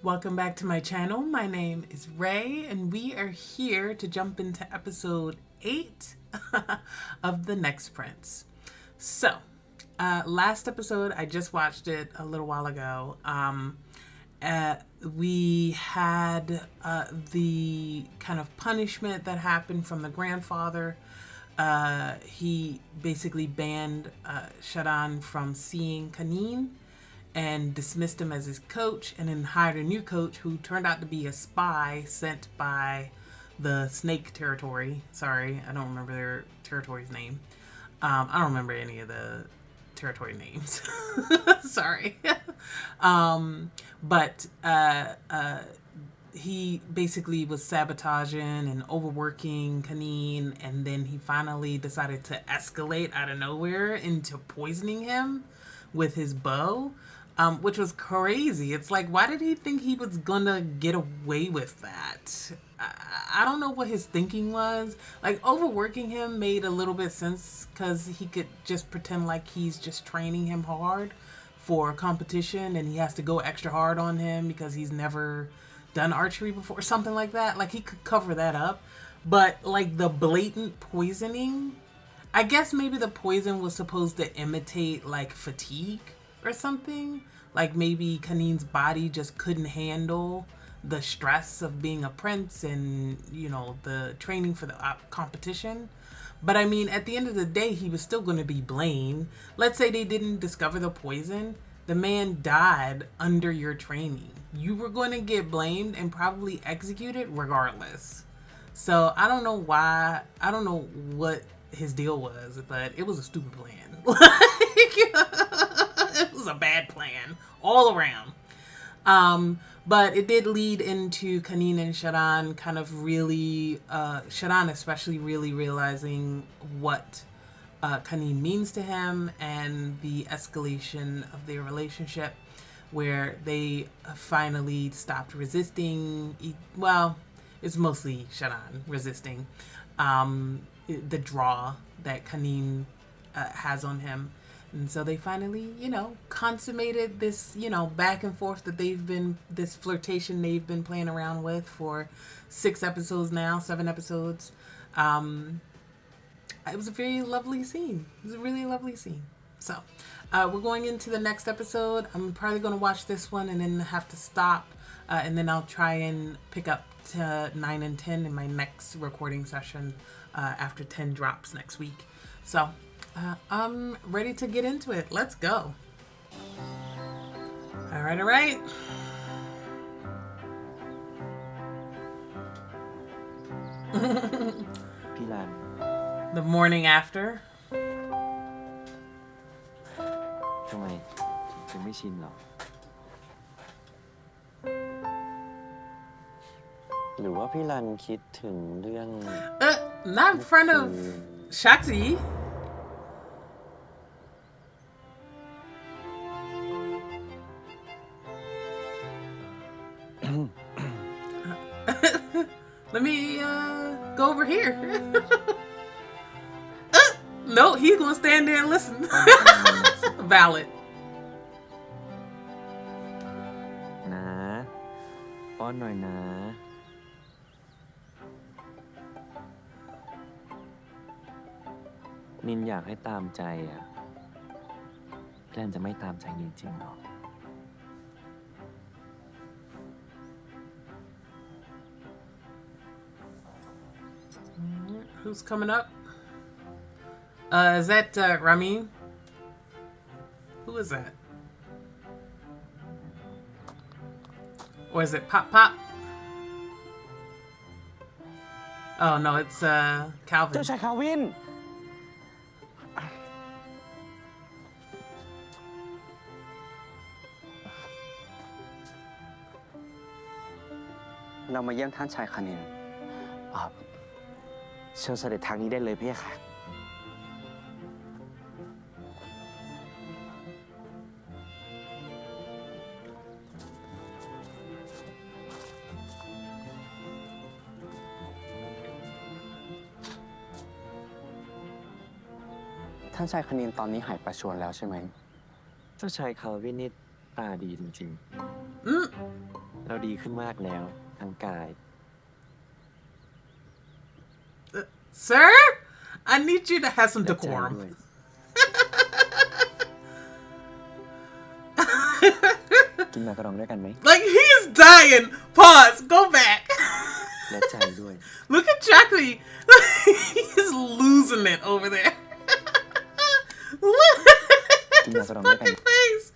Welcome back to my channel. My name is Ray, and we are here to jump into episode 8 of The Next Prince. So, last episode, I just watched it a little while ago. We had the kind of punishment that happened from the grandfather. He basically banned Chawarin from seeing Kanin and dismissed him as his coach, and then hired a new coach who turned out to be a spy sent by the Snake Territory. Sorry, I don't remember their territory's name. I don't remember any of the territory names. Sorry. But he basically was sabotaging and overworking Kanin, and then he finally decided to escalate out of nowhere into poisoning him with his bow. Which was crazy. It's like, why did he think he was gonna get away with that? I don't know what his thinking was. Like, overworking him made a little bit sense because he could just pretend like he's just training him hard for a competition, and he has to go extra hard on him because he's never done archery before, something like that. Like, he could cover that up. But, like, the blatant poisoning, I guess maybe the poison was supposed to imitate, like, fatigue or something. Like maybe Kanin's body just couldn't handle the stress of being a prince and, you know, the training for the competition. But I mean, at the end of the day, he was still going to be blamed. Let's say they didn't discover the poison. The man died under your training. You were going to get blamed and probably executed regardless. So I don't know why. I don't know what his deal was, but it was a stupid plan. It was a bad plan all around. But it did lead into Kanin and Chawarin kind of really, Chawarin especially really realizing what Kanin means to him, and the escalation of their relationship where they finally stopped resisting. Well, it's mostly Chawarin resisting the draw that Kanin has on him. And so they finally, you know, consummated this, you know, back and forth that this flirtation they've been playing around with for 7 episodes. It was a very lovely scene. It was a really lovely scene. So we're going into the next episode. I'm probably going to watch this one and then have to stop. And then I'll try and pick up to 9 and 10 in my next recording session after 10 drops next week. So I'm ready to get into it. Let's go. All right. The morning after. ทำไมถึงไม่ชินหรอหรือว่าพี่รันคิดถึงเรื่อง Not in front of Shakti. Let me go over here. No, he's gonna stand there and listen. Valid. นะป้อนหน่อยนะนินอยากให้ตามใจอ่ะพี่รันจะไม่ตามใจนินจริงหรอ Who's coming up? Is that Ramin? Who is that? Or is it Pop Pop? Oh no, it's Calvin. เจ้าชายคาวินเรามาเยี่ยมท่านชายคานินเชิญเสด็จทางนี้ได้เลยพี่ค่ะท่านชายคานินตอนนี้หายประชวรแล้วใช่ไหม เจ้าชายคาวินนี่ ตาดีจริง Mm. ๆ เราดีขึ้นมากแล้วทางกาย Sir, I need you to have some และใจ decorum. ด้วย กินมากระดองด้วยกันไหม Like, he's dying. Pause. Go back. และใจด้วย Look at Jackie. He's losing it over there. Look at his fucking face.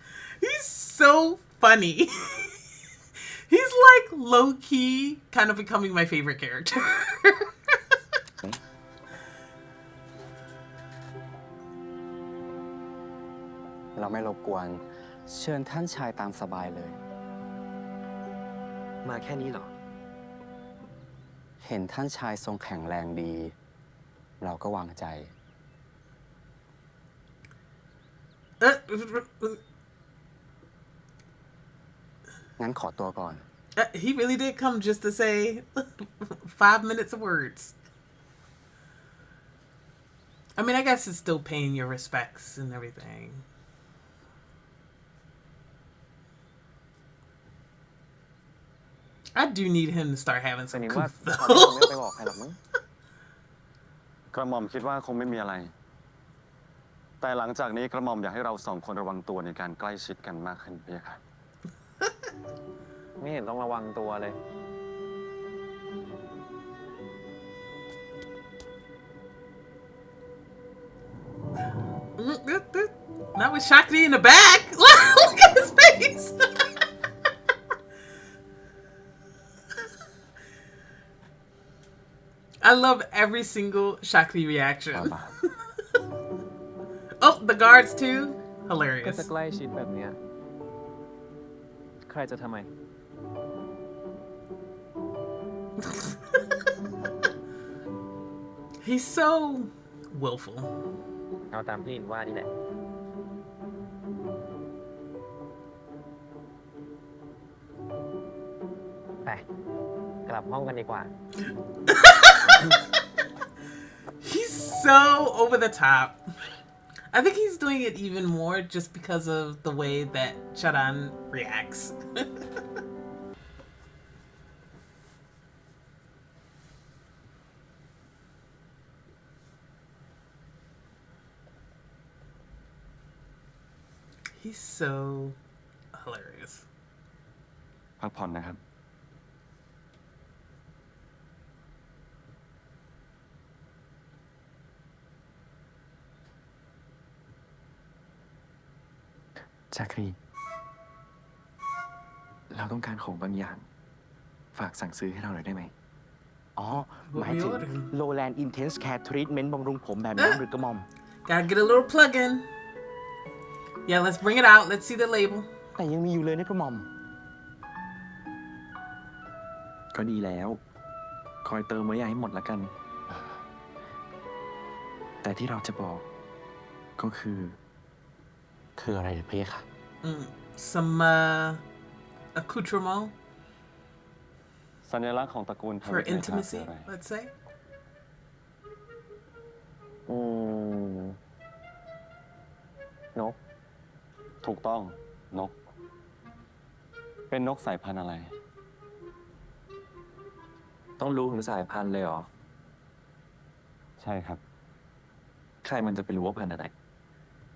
He's so funny. He's like low-key kind of becoming my favorite character. เราไม่รบกวน เชิญท่านชายตามสบายเลย มาแค่นี้เหรอ เห็นท่านชายทรงแข็งแรงดี เราก็วางใจ งั้นขอตัวก่อน He really did come just to say 5 minutes of words. I mean, I guess it's still paying your respects and everything. I do need him to start having แต่ some นี่ว่า goof ตอนนี้คงไม่ though. ไปบอกใครหรอกมั้ง กระหม่อมคิดว่าคงไม่มีอะไร แต่หลังจากนี้กระหม่อมอยากให้เราสองคนระวังตัวในการใกล้ชิดกันมากขึ้นพี่ค่ะ ไม่เห็นต้องระวังตัวเลย Not with Shakti in the back. Look at his face. I love every single Shakti reaction. Oh, the guards too. ก็ Hilarious. จะใกล้ชิดแบบเนี้ย ใครจะทำไม He's so willful. เอาตามที่อินว่านี่แหละ ไป กลับห้องกันดีกว่า He's so over the top. I think he's doing it even more just because of the way that Charan reacts. He's so hilarious. พักผ่อนนะครับ ชาครี เราต้องการของบางอย่าง ฝากสั่งซื้อให้เราหน่อยได้ไหม อ๋อ หมายถึง Lowland Intense Care Treatment บำรุงผมแบบน้ำหรือกระหม่อม Gotta get a little plug in. Yeah, let's bring it out. Let's see the label. แต่ยังมีอยู่เลยนะกระหม่อม ก็ดีแล้ว คอยเติมไว้อย่าให้หมดละกัน แต่ที่เราจะบอก ก็คือ คืออะไรพี่ค่ะ Some accoutrement สัญลักษณ์ของตระกูล for intimacy, let's say. นก ถูกต้องนก เป็นนกสายพันธุ์อะไร ต้องรู้ถึงสายพันธุ์เลยเหรอ ใช่ครับ ใครมันจะไปรู้ว่าพันธุ์อะไร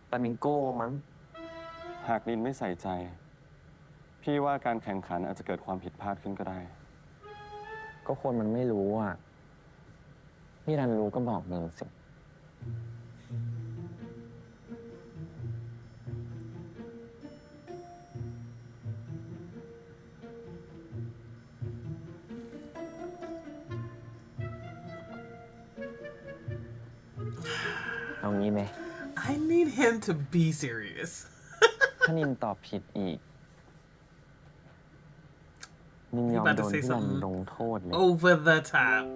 ฟลามิงโก้มั้ง หากนินไม่ใส่ใจ พี่ว่าการแข่งขันอาจจะเกิดความผิดพลาดขึ้นก็ได้ ก็คนมันไม่รู้อ่ะพี่รันรู้ก็บอกมึงสิ เอางี้ไหม I need him to be serious. ถ้านินตอบผิดอีก นินยอม about โด to น say พี่รัน something ลงโทษเลย over the top.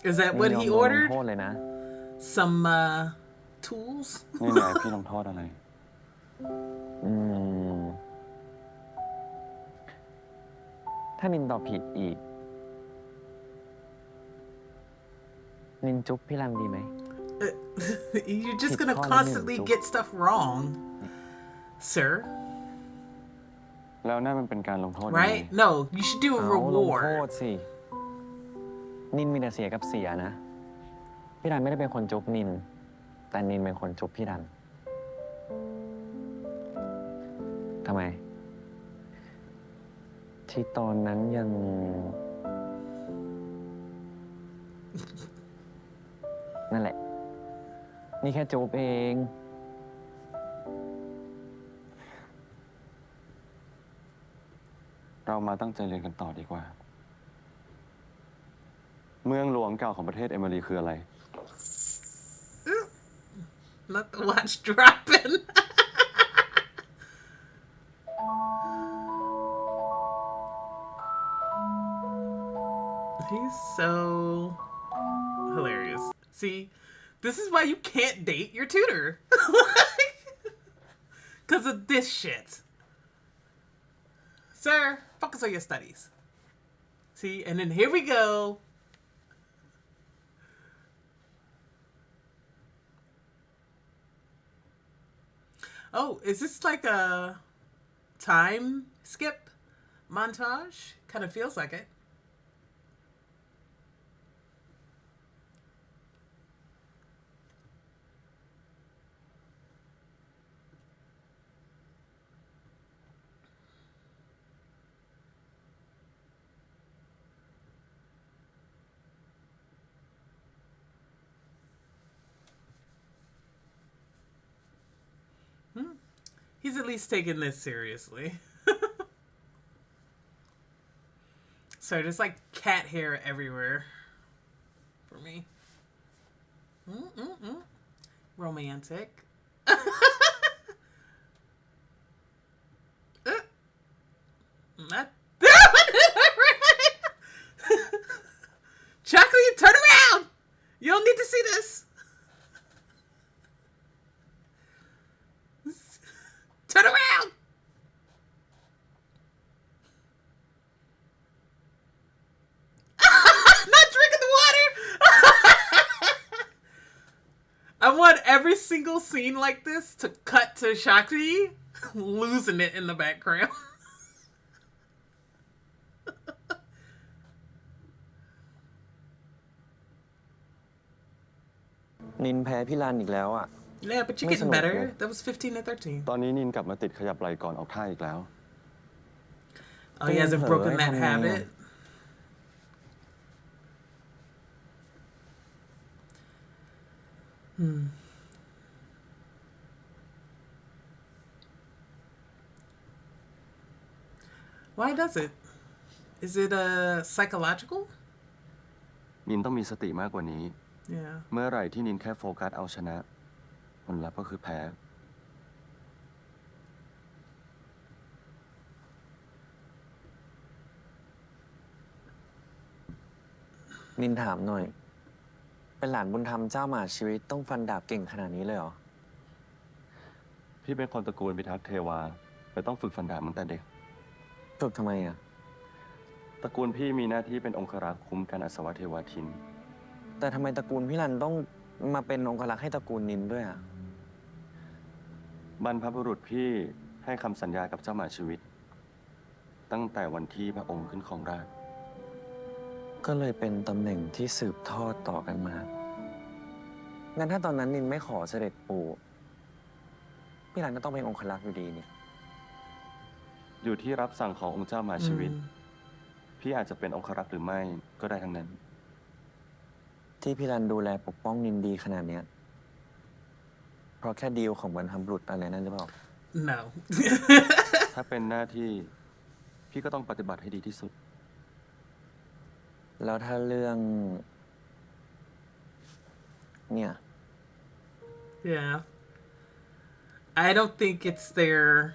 Is that นิ what นยอม he โดนลง ordered? โทษเลยนะ Some tools? นี่ไงพี่ลงโทษอะไร ถ้านินตอบผิดอีก นินจุ๊บพี่รันดีไหม You're just gonna ผิดข้อละ constantly 1 จุด get stuff wrong, sir. แล้วนั่นมันเป็นการลงโทษยังไง Right? No, you should do a เอาลงโท reward. ษสิ นินมีแต่เสียกับเสียนะ พี่ดันไม่ได้เป็นคนจุ๊บนิน แต่นินเป็นคนจุ๊บพี่ดันทำไม ที่ตอนนั้นยัง นั่นแหละ นี่แค่จูบเอง เรามาตั้งใจเรียนกันต่อดีกว่า เมืองหลวงเก่าของประเทศเอมิรีคืออะไร Not the watch dropping. He's so hilarious. See, this is why you can't date your tutor. Because of this shit. Sir, focus on your studies. See, and then here we go. Oh, is this like a time skip montage? Kind of feels like it. He's at least taking this seriously. Sorry, there's like cat hair everywhere for me. Romantic. That- Chocolate, turn around! You don't need to see this. Turn around! Not drinking the water! I want every single scene like this to cut to Shakti losing it in the background. นินแพ้พี่รันอีกแล้วอ่ะ Yeah, but you're getting better. That was 15 to 13. ตอนนี้นินกลับมาติดขยับไหล่ก่อนออกท่าอีกแล้ว Oh, he hasn't broken that habit. Why does it? Is it psychological? นินต้องมีสติมากกว่านี้ Yeah. เมื่อไหร่ที่นินแค่โฟกัสเอาชนะผลลัพธ์ก็คือแพ้ นินถามหน่อย เป็นหลานบุญธรรมเจ้าหมาชีวิตต้องฟันดาบเก่งขนาดนี้เลยเหรอ พี่เป็นคนตระกูลพิทักษ์เทวาเลยต้องฝึกฟันดาบตั้งแต่เด็ก ฝึกทำไมอ่ะ ตระกูลพี่มีหน้าที่เป็นองครักษ์คุ้มกันอสวเทวาทิน แต่ทำไมตระกูลพี่รันต้องมาเป็นองครักษ์ให้ตระกูลนินด้วยอ่ะ บรรพบุรุษพี่ให้คำสัญญากับเจ้าหมาชีวิต ตั้งแต่วันที่พระองค์ขึ้นครองราชย์ ก็เลยเป็นตำแหน่งที่สืบทอดต่อกันมา งั้นถ้าตอนนั้นนินไม่ขอเสด็จปู่พี่รันก็ต้องเป็นองครักษ์อยู่ดีนี่ อยู่ที่รับสั่งขององค์เจ้าหมาชีวิต พี่อาจจะเป็นองครักษ์หรือไม่ก็ได้ทั้งนั้น ที่พี่รันดูแลปกป้องนินดีขนาดเนี้ยเพราะแค่ดีลของบรรพบุรุษอะไรนั่นหรือเปล่า No. ถ้าเป็นหน้าที่พี่ก็ต้องปฏิบัติให้ดีที่สุด แล้วถ้าเรื่องเนี่ย Yeah. I don't think it's their.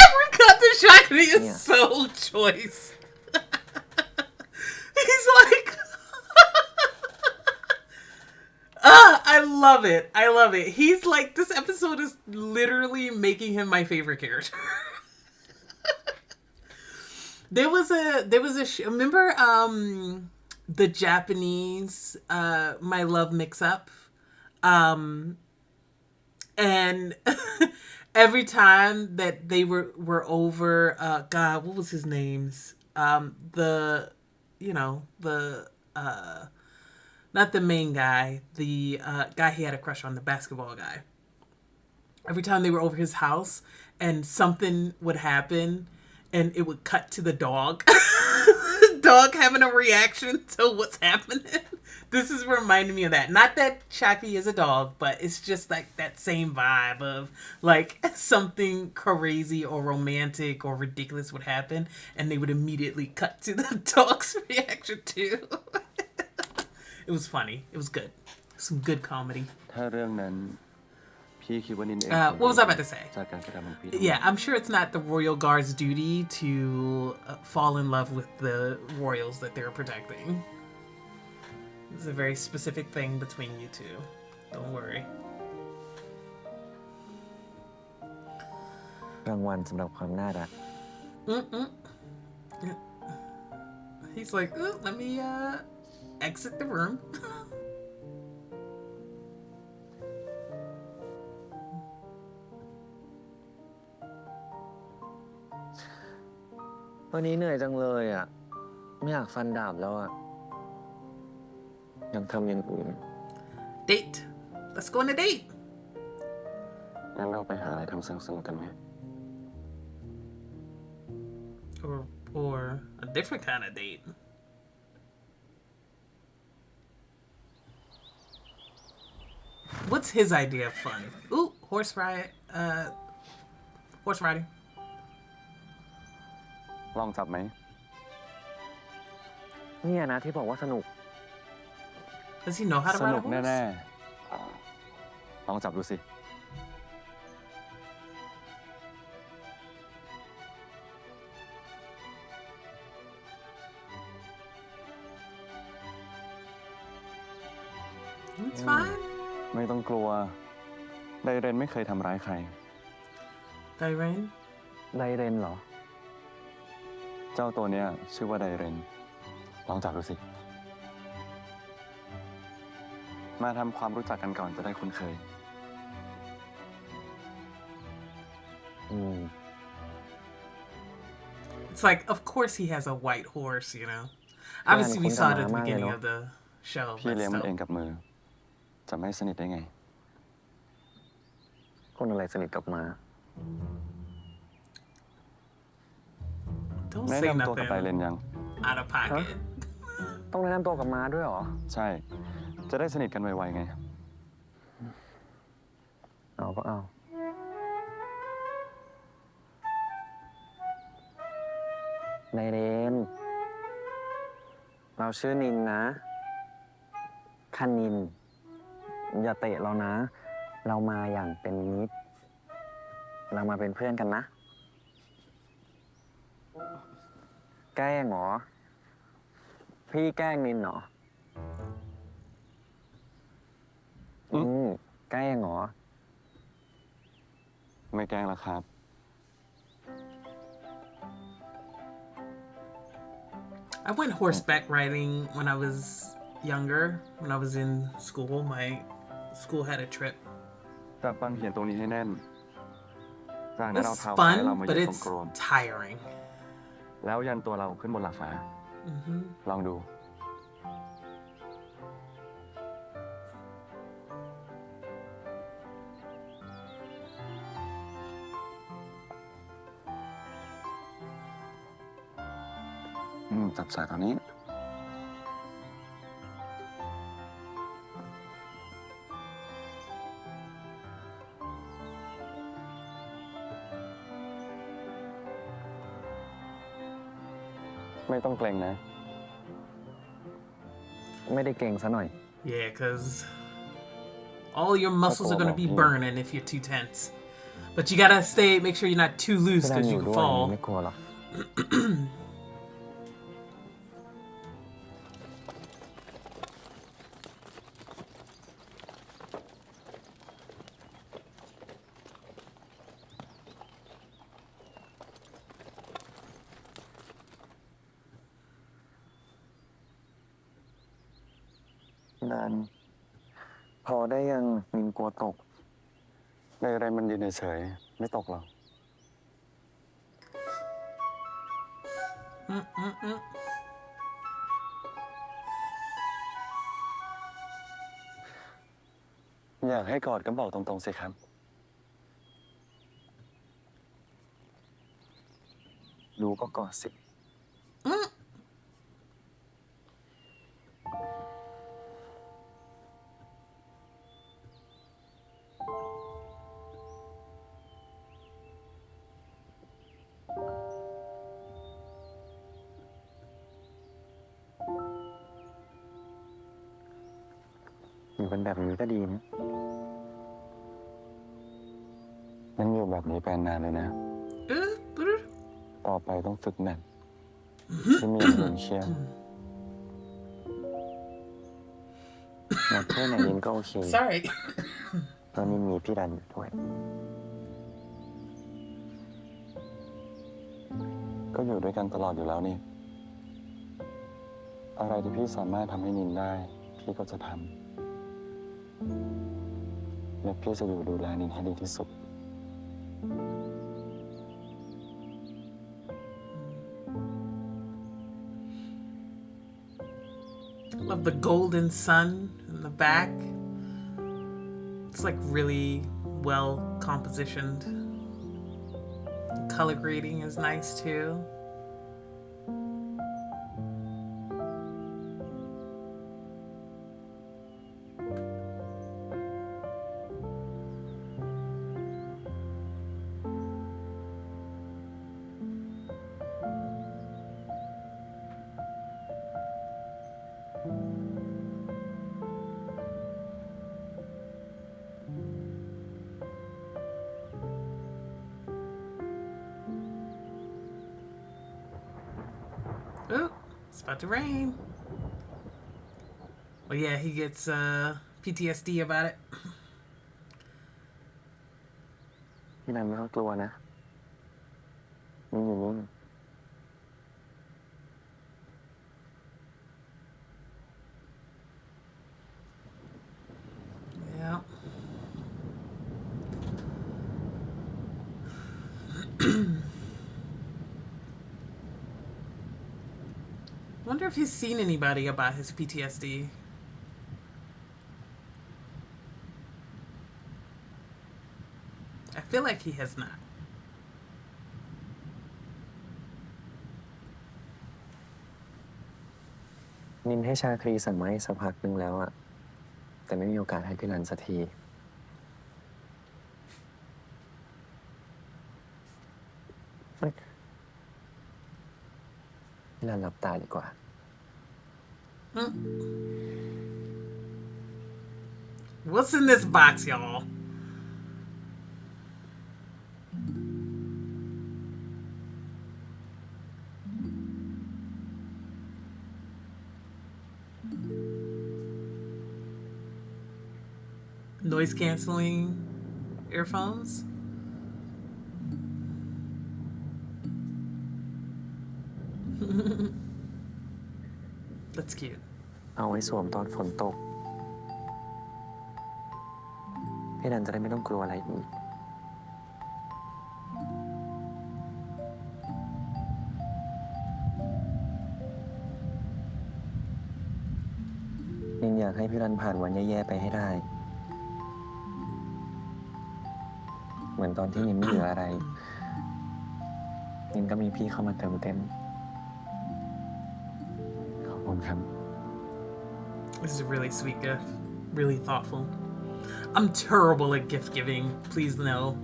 Every cut to Shakti is Yeah. so choice. He's like, I love it. I love it. He's like, this episode is literally making him my favorite character. There was a remember the Japanese My Love Mix Up. And every time that they were over, God, what was his name's? The, you know, the, not the main guy, the guy he had a crush on, the basketball guy. Every time they were over his house and something would happen and it would cut to the dog. Dog having a reaction to what's happening. This is reminding me of that. Not that Chucky is a dog, but it's just like that same vibe of like something crazy or romantic or ridiculous would happen and they would immediately cut to the dog's reaction too. It was funny. It was good. Some good comedy. ถ้าเรื่องนั้นพี่คิดว่านินเอง What was I about to say? จากการกระทำของพี่ Yeah, I'm sure it's not the royal guard's duty to fall in love with the royals that they're protecting. It's a very specific thing between you two. Don't worry. รางวัลสำหรับความน่ารัก He's like, let me exit the room. วันนี้เหนื่อยจังเลยอ่ะ ไม่อยากฟันดาบแล้วอ่ะ ยังทำอย่างอื่น Date. Let's go on a date. งั้นเราไปหาอะไรทำสนุกๆกันไหม Or a different kind of date. What's his idea of fun? Ooh, horse riding. ลองจับไหม เนี่ยนะที่บอกว่าสนุก Does he know how to ส ride นุ a ก horse? แน่ๆลองจับดูสิ It's fine. ไม่ต้องกลัว ไดเรนไม่เคยทำร้ายใคร Dairen? ไดเรนเหรอ เจ้าตัวเนี้ยชื่อว่าไดเรน ลองจับดูสิ มาทำความรู้จักกันก่อนจะได้คุ้นเคย It's like, of course he has a white horse, you know? Obviously, we saw it at the beginning of the show. พี่ But เลี้ยงมันเอง still. กับมือ จะไม่สนิทได้ไง คนอะไรสนิทกับม้า Don't แนะ say นำตัวกับไดเรน nothing ยัง out of pocket. ต้องแนะนำตัวกับม้าด้วยเหรอ ใช่ จะได้สนิทกันไวๆไง เอาก็เอา ไดเรน เราชื่อนินนะคันนิน อย่าเตะเรานะ เรามาอย่างเป็นมิตร เรามาเป็นเพื่อนกันนะ แกล้งเหรอ พี่แกล้งนินเหรอ แกล้งเหรอ ไม่แกล้งแล้วครับ I went horseback riding when I was younger. When I was in school, my school had a trip. จับปังเขียนตรงนี้ให้แน่น จากนั้นเอา It's เท้าซ้ายเรา fun, มา but เหยียบตรง it's โกรน tiring. แล้วยันตัวเราขึ้นบนหลังฟ้า ลองดู จับสายตอนนี้ ไม่ต้องเกรงนะ ไม่ได้เก่งซะหน่อย Yeah, because all your muscles are going to be burning if you're too tense. But you gotta make sure you're not too loose เพื่อน because อ you ยู่ can ด้วย fall. ไม่กลัวหรอก นานพอได้ยังนินกลัวตก ในอะไรมันยืนเฉยๆไม่ตกหรอก อยากให้กอดก็บอกตรงๆสิครับ รู้ก็กอดสิ อยู่กันแบบนี้ก็ดีนะ นั่นอยู่แบบนี้ไปนานเลยนะ ต่อไปต้องฝึกหนักที่มีอย่างอื่นเชี่ยว หนักแค่ไหนนินก็โอเค Sorry. เพราะนินมีพี่รันอยู่ด้วย ก็อยู่ด้วยกันตลอดอยู่แล้วนี่ อะไรที่พี่สามารถทำให้นินได้ พี่ก็จะทำและพี่จะอยู่ดูแลนินให้ดีที่สุด Love the golden sun in the back. It's like really well compositioned. The color grading is nice too. Oh, it's about to rain. Well, yeah, he gets PTSD about it. พี่รันไม่ต้องกลัวนะนินอยู่นิ่ง Yeah. Wonder if he's seen anybody about his PTSD. I feel like he has not. นินให้ชาครีสั่งมาให้สักพักนึงแล้วอะแต่ไม่มีโอกาสให้พี่รันสักที พี่รันหลับตาดีกว่า What's in this box, y'all? Noise canceling earphones. That's cute. เอาไว้สวมตอนฝนตก พี่รันจะได้ไม่ต้องกลัวอะไรอีก นินอยากให้พี่รันผ่านวันแย่ๆไปให้ได้ เหมือนตอนที่นินไม่เหลืออะไร นินก็มีพี่เข้ามาเติมเต็ม ขอบคุณครับ This is a really sweet gift. Really thoughtful. I'm terrible at gift giving. Please know.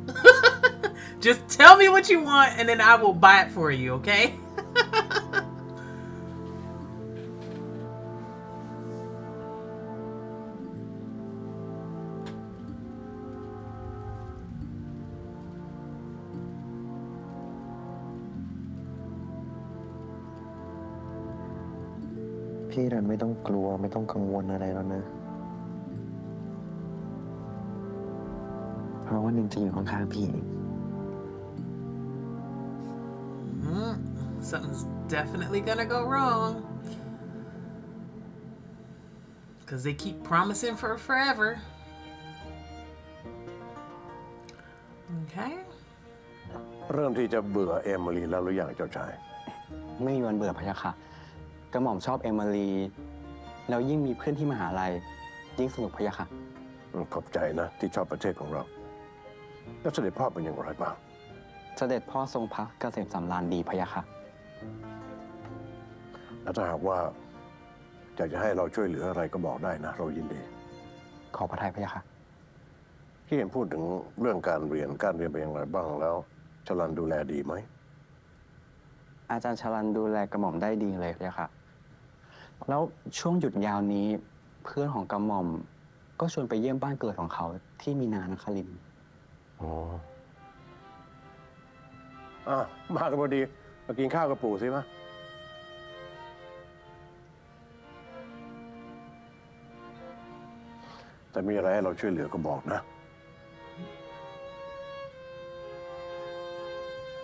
Just tell me what you want and then I will buy it for you, okay?พี่รันไม่ต้องกลัวไม่ต้องกังวลอะไรแล้วนะ เพราะว่านินจะอยู่ข้างๆพี่ Something's definitely gonna go wrong. because they keep promising for forever. Okay. เริ่มที่จะเบื่อเอมิลีแล้วหรือยังเจ้าชาย ไม่มีวันเบื่อพะยะค่ะกระหม่อมชอบเอมิลีแล้วยิ่งมีเพื่อนที่มหาลัยยิ่งสนุกพะยะค่ะ ขอบใจนะที่ชอบประเทศของเรา แล้วเสด็จพ่อเป็นอย่างไรบ้าง เสด็จพ่อทรงพระเกษมสำราญดีพะยะค่ะ แล้วถ้าหากว่าอยากจะให้เราช่วยเหลืออะไรก็บอกได้นะ เรายินดี ขอพระทัยพะยะค่ะ ที่เห็นพูดถึงเรื่องการเรียนเป็นอย่างไรบ้างแล้วชลันดูแลดีไหม อาจารย์ชลันดูแลกระหม่อมได้ดีเลยพะยะค่ะ แล้วช่วงหยุดยาวนี้เพื่อนของกระหม่อมก็ชวนไปเยี่ยมบ้านเกิดของเขาที่มีนานครินทร์ อ๋อมากันพอดีมากินข้าวกับปู่สิมะแต่มีอะไรให้เราช่วยเหลือก็บอกนะ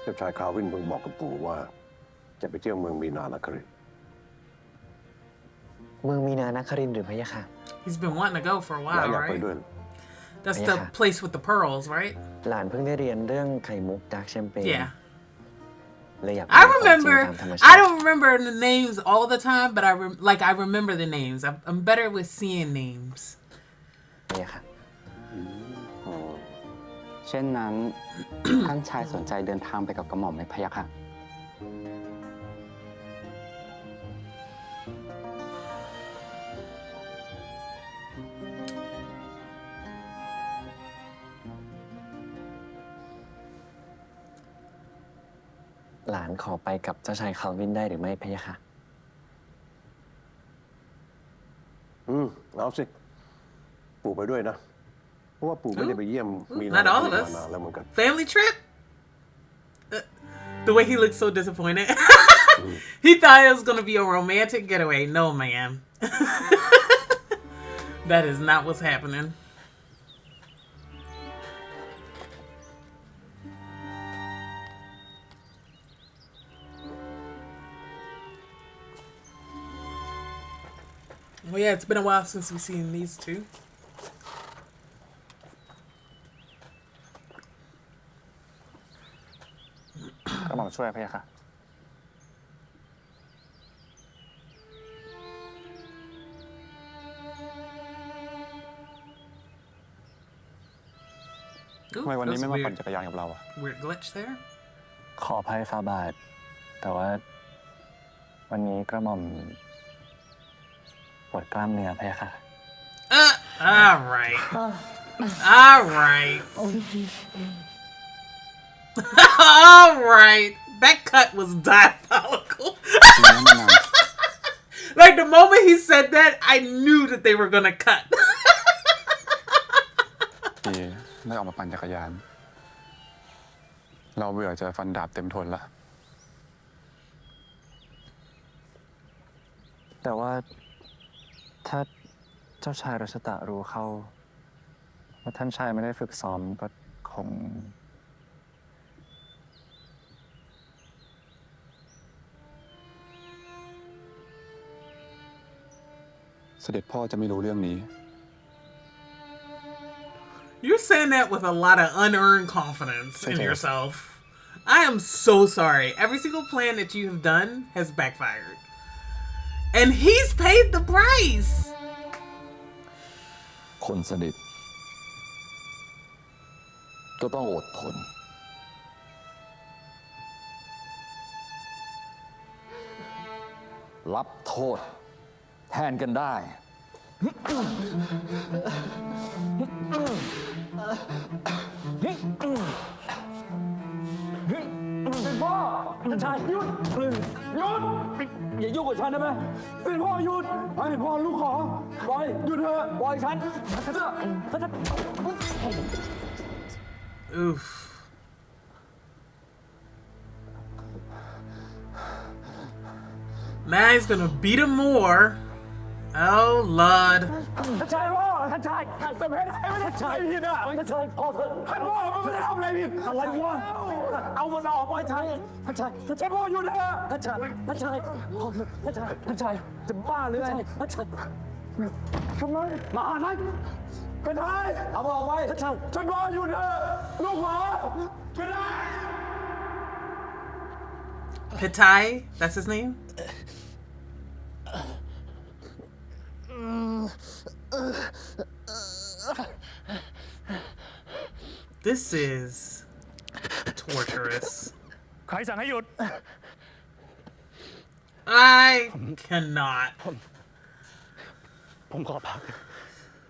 เจ้าชายคาวินเพิ่งบอกกับปู่ว่า จะไปเที่ยวเมืองมีนานครินทร์ เมืองมีนานครินทร์หรือพะยะค่ะ He's been wanting to go for a หลาย while, อยากไป right? ด้วย That's the place with the pearls, right? หลานเพิ่งได้เรียนเรื่องไข่มุกดาร์กแชมเปญ Yeah. เลยอยาก I remember. ตามธรรมชา I ติ don't remember the names all the time, but I remember the names. I'm better with seeing names. พะยะค่ะ เช่นนั้น ท่านชายสนใจเดินทางไปกับกระหม่อมไหมพะยะค่ะ หลานขอไปกับเจ้าชายคาวินได้หรือไม่พะยะค่ะ เอาสิ ปู่ไปด้วยนะ เพราะว่าปู่ไม่ได้ไปเยี่ยมมีนา Not all of ม us. านานแล้วเหมือนกัน Family trip? The way he looked so disappointed. He thought it was going to be a romantic getaway. No, man. That is not what's happening. Well, yeah, it's been a while since we've seen these two. กระหม่อมช่วยพะยะค่ะ Ooh, ทำไมวันนี้ that ไม่ was มาปั่น weird. จักรยานกับเราอะ Weird glitch there. ขออภัยฟาบาท แต่ว่า วันนี้กระหม่อมปวดกล้ามเนื้อพะยะค่ะ All right. All right. All right. That cut was diabolical. Like the moment he said that, I knew that they were gonna cut. ที่ได้ออกมาปั่นจักรยาน เราเบื่อจะฟันดาบเต็มทนละ แต่ว่าถ้าเจ้าชายรัชตะรู้เข้าว่าท่านชายไม่ได้ฝึกซ้อมก็คง เสด็จพ่อจะไม่รู้เรื่องนี้ You're saying that with a lot of unearned confidence in yourself. I am so sorry. Every single plan that you have done has backfired. And he's paid the price. คนสนิทก็ต้องอดทน รับโทษแทนกันได้ พ่อท่านชายหยุดหยุดอย่ายุ่งกับฉันได้ไหมเป็นพ่อหยุดให้พ่อลูกขอปล่อยหยุดเถอะปล่อยฉัน Oof. Now he's gonna beat him more. Oh, Lord. ท่านชายพ่อท่านชายเป็นเพศไม่ได้ชายผิดอ่ะท่านชายพ่อเถอะท่านพ่อไม่ได้ทำอะไรผิดอะไรวะเอามันออกไปท่านชายพ่อหยุดเถอะท่านชายพ่อท่านชายจะบ้าหรือไงท่านชาย ทำไมมาไหนเป็นไงเอาออกไปฉันรออยู่เถอะลูกหมาเป็นไง Pitai, that's his name? This is torturous. ใครสั่งให้หยุด I cannot. ผมขอพัก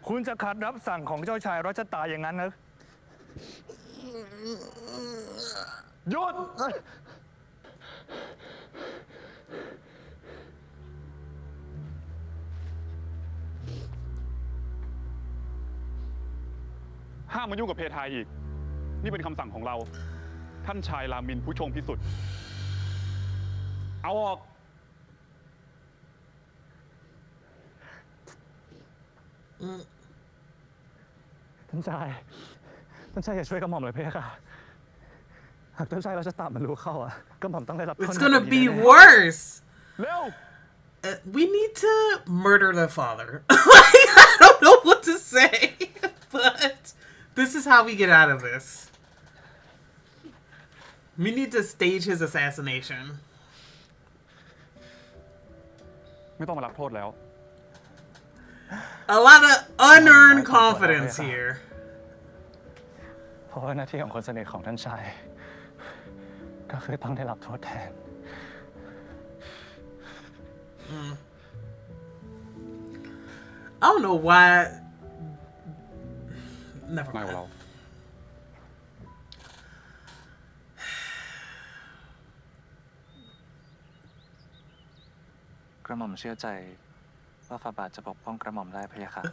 คุณจะขัดรับสั่งของเจ้าชายรัชตาอย่างนั้นนะหยุด ห้ามมายุ่งกับเพทายอีก นี่เป็นคำสั่งของเรา ท่านชายรามินผู้ชงพิสุทธิ์เอาออก ท่านชายอย่าช่วยกระหม่อมเลยเพ่ค่ะ หากท่านชายรัชตามันรู้เข้าอ่ะกระหม่อมต้องได้รับโทษ It's gonna be worse. เร็ว We need to murder the father. Like, I don't know what to say, but this is how we get out of this. We need to stage his assassination. ไม่ต้องมารับโทษแล้ว A lot of unearned confidence here. เพราะว่าหน้าที่ของคนสนิทของท่านชาย ก็คือต้องได้รับโทษแทน I don't know why. Never นาย mind. ของเรา กระหม่อมเชื่อใจว่าฝ่าบาทจะปกป้องกระหม่อมได้พะยะค่ะ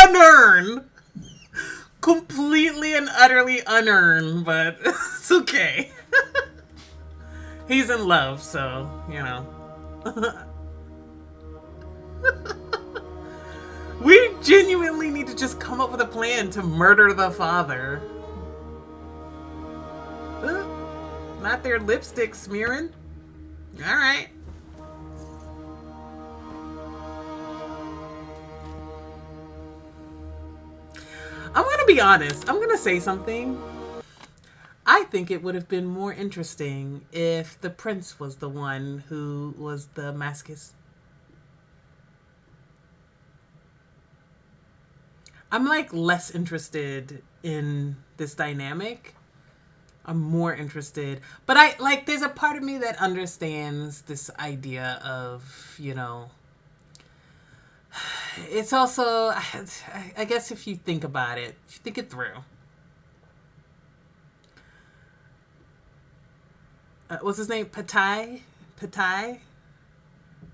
Unearned! Completely and utterly unearned, but it's okay. He's in love, so, you know. We genuinely need to just come up with a plan to murder the father. Not their lipstick smearing. Alright. I'm gonna be honest. I'm gonna say something. I think it would have been more interesting if the prince was the one who was the masochist. I'm like less interested in this dynamic. I'm more interested, but I like, there's a part of me that understands this idea of, you know, it's also, I guess if you think about it, if you think it through. What's his name? Patai?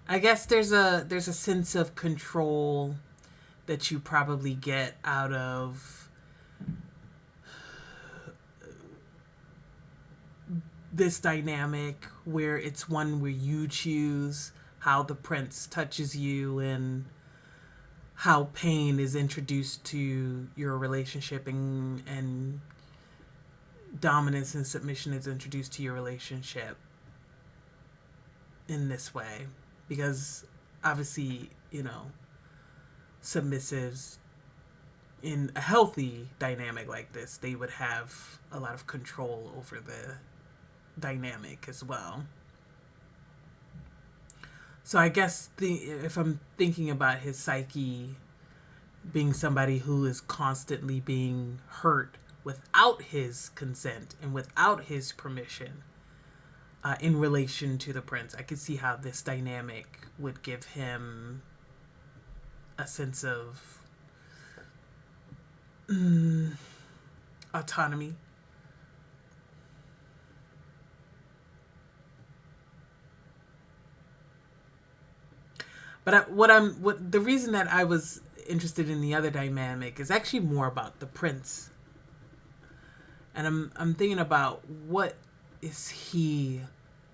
I guess there's a sense of control that you probably get out of this dynamic where it's one where you choose how the prince touches you and how pain is introduced to your relationship and dominance and submission is introduced to your relationship in this way. Because obviously, you know, submissives in a healthy dynamic like this, they would have a lot of control over the dynamic as well. So I guess if I'm thinking about his psyche being somebody who is constantly being hurt without his consent and without his permission in relation to the prince, I could see how this dynamic would give him a sense of autonomy. But the reason that I was interested in the other dynamic is actually more about the prince. And I'm thinking about what is he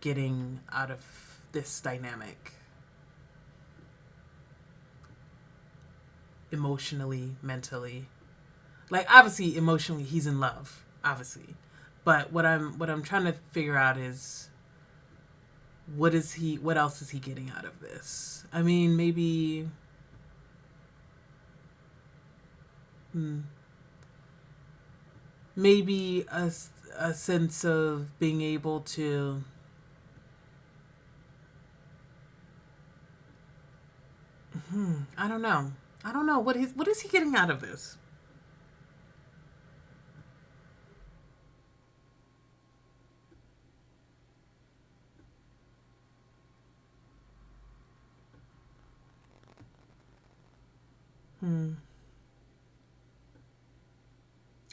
getting out of this dynamic? Emotionally, mentally. Like, obviously, emotionally, he's in love, obviously. But what I'm trying to figure out is what else is he getting out of this? I mean, maybe maybe a sense of being able to I don't know. What is he getting out of this?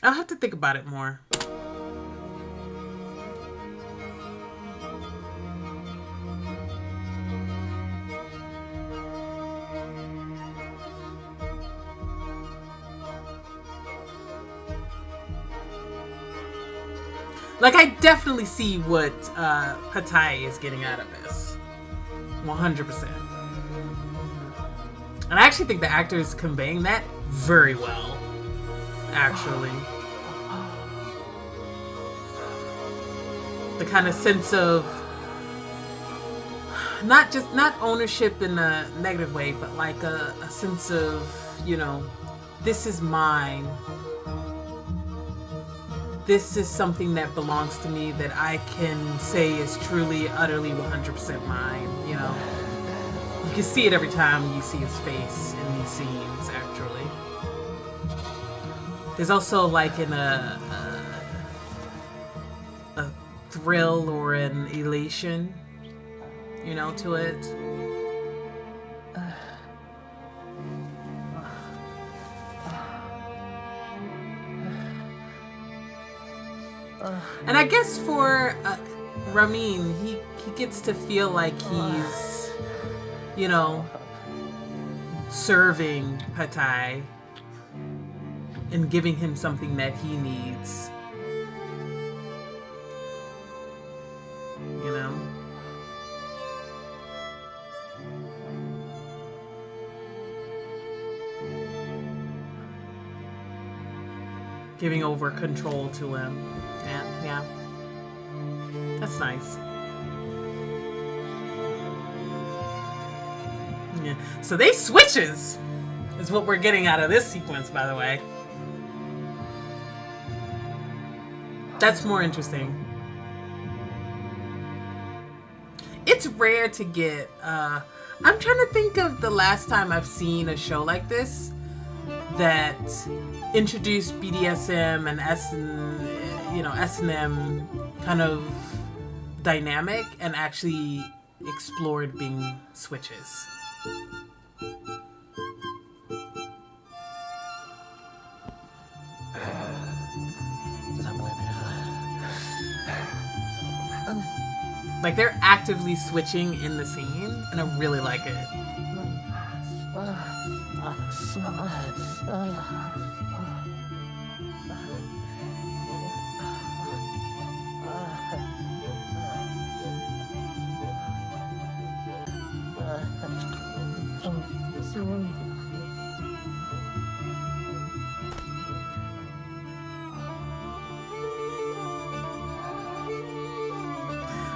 I'll have to think about it more. Like, I definitely see what Pattaya is getting out of this. 100%. And I actually think the actor is conveying that very well. Actually. The kind of sense of not ownership in a negative way, but like a sense of, you know, this is mine. This is something that belongs to me that I can say is truly, utterly, 100% mine, you know. You can see it every time you see his face in these scenes, actually. There's also like a thrill or an elation, you know, to it. And I guess for Ramin, he gets to feel like he's, you know, serving Pattaya and giving him something that he needs. You know? Giving over control to him. Yeah. That's nice. Yeah. So they switches is what we're getting out of this sequence, by the way. That's more interesting. It's rare to get I'm trying to think of the last time I've seen a show like this that introduced BDSM and S&M kind of dynamic and actually explored being switches. Like, they're actively switching in the scene, and I really like it.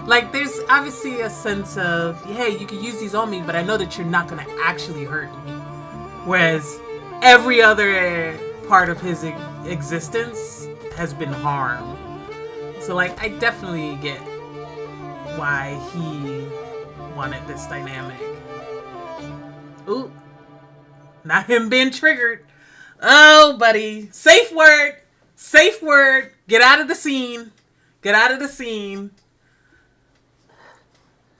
Like, there's obviously a sense of, hey, you can use these on me, but I know that you're not going to actually hurt me. Whereas every other part of his existence has been harmed. So, like, I definitely get why he wanted this dynamic. Ooh. Not him being triggered. Oh, buddy. Safe word. Safe word. Get out of the scene. Get out of the scene.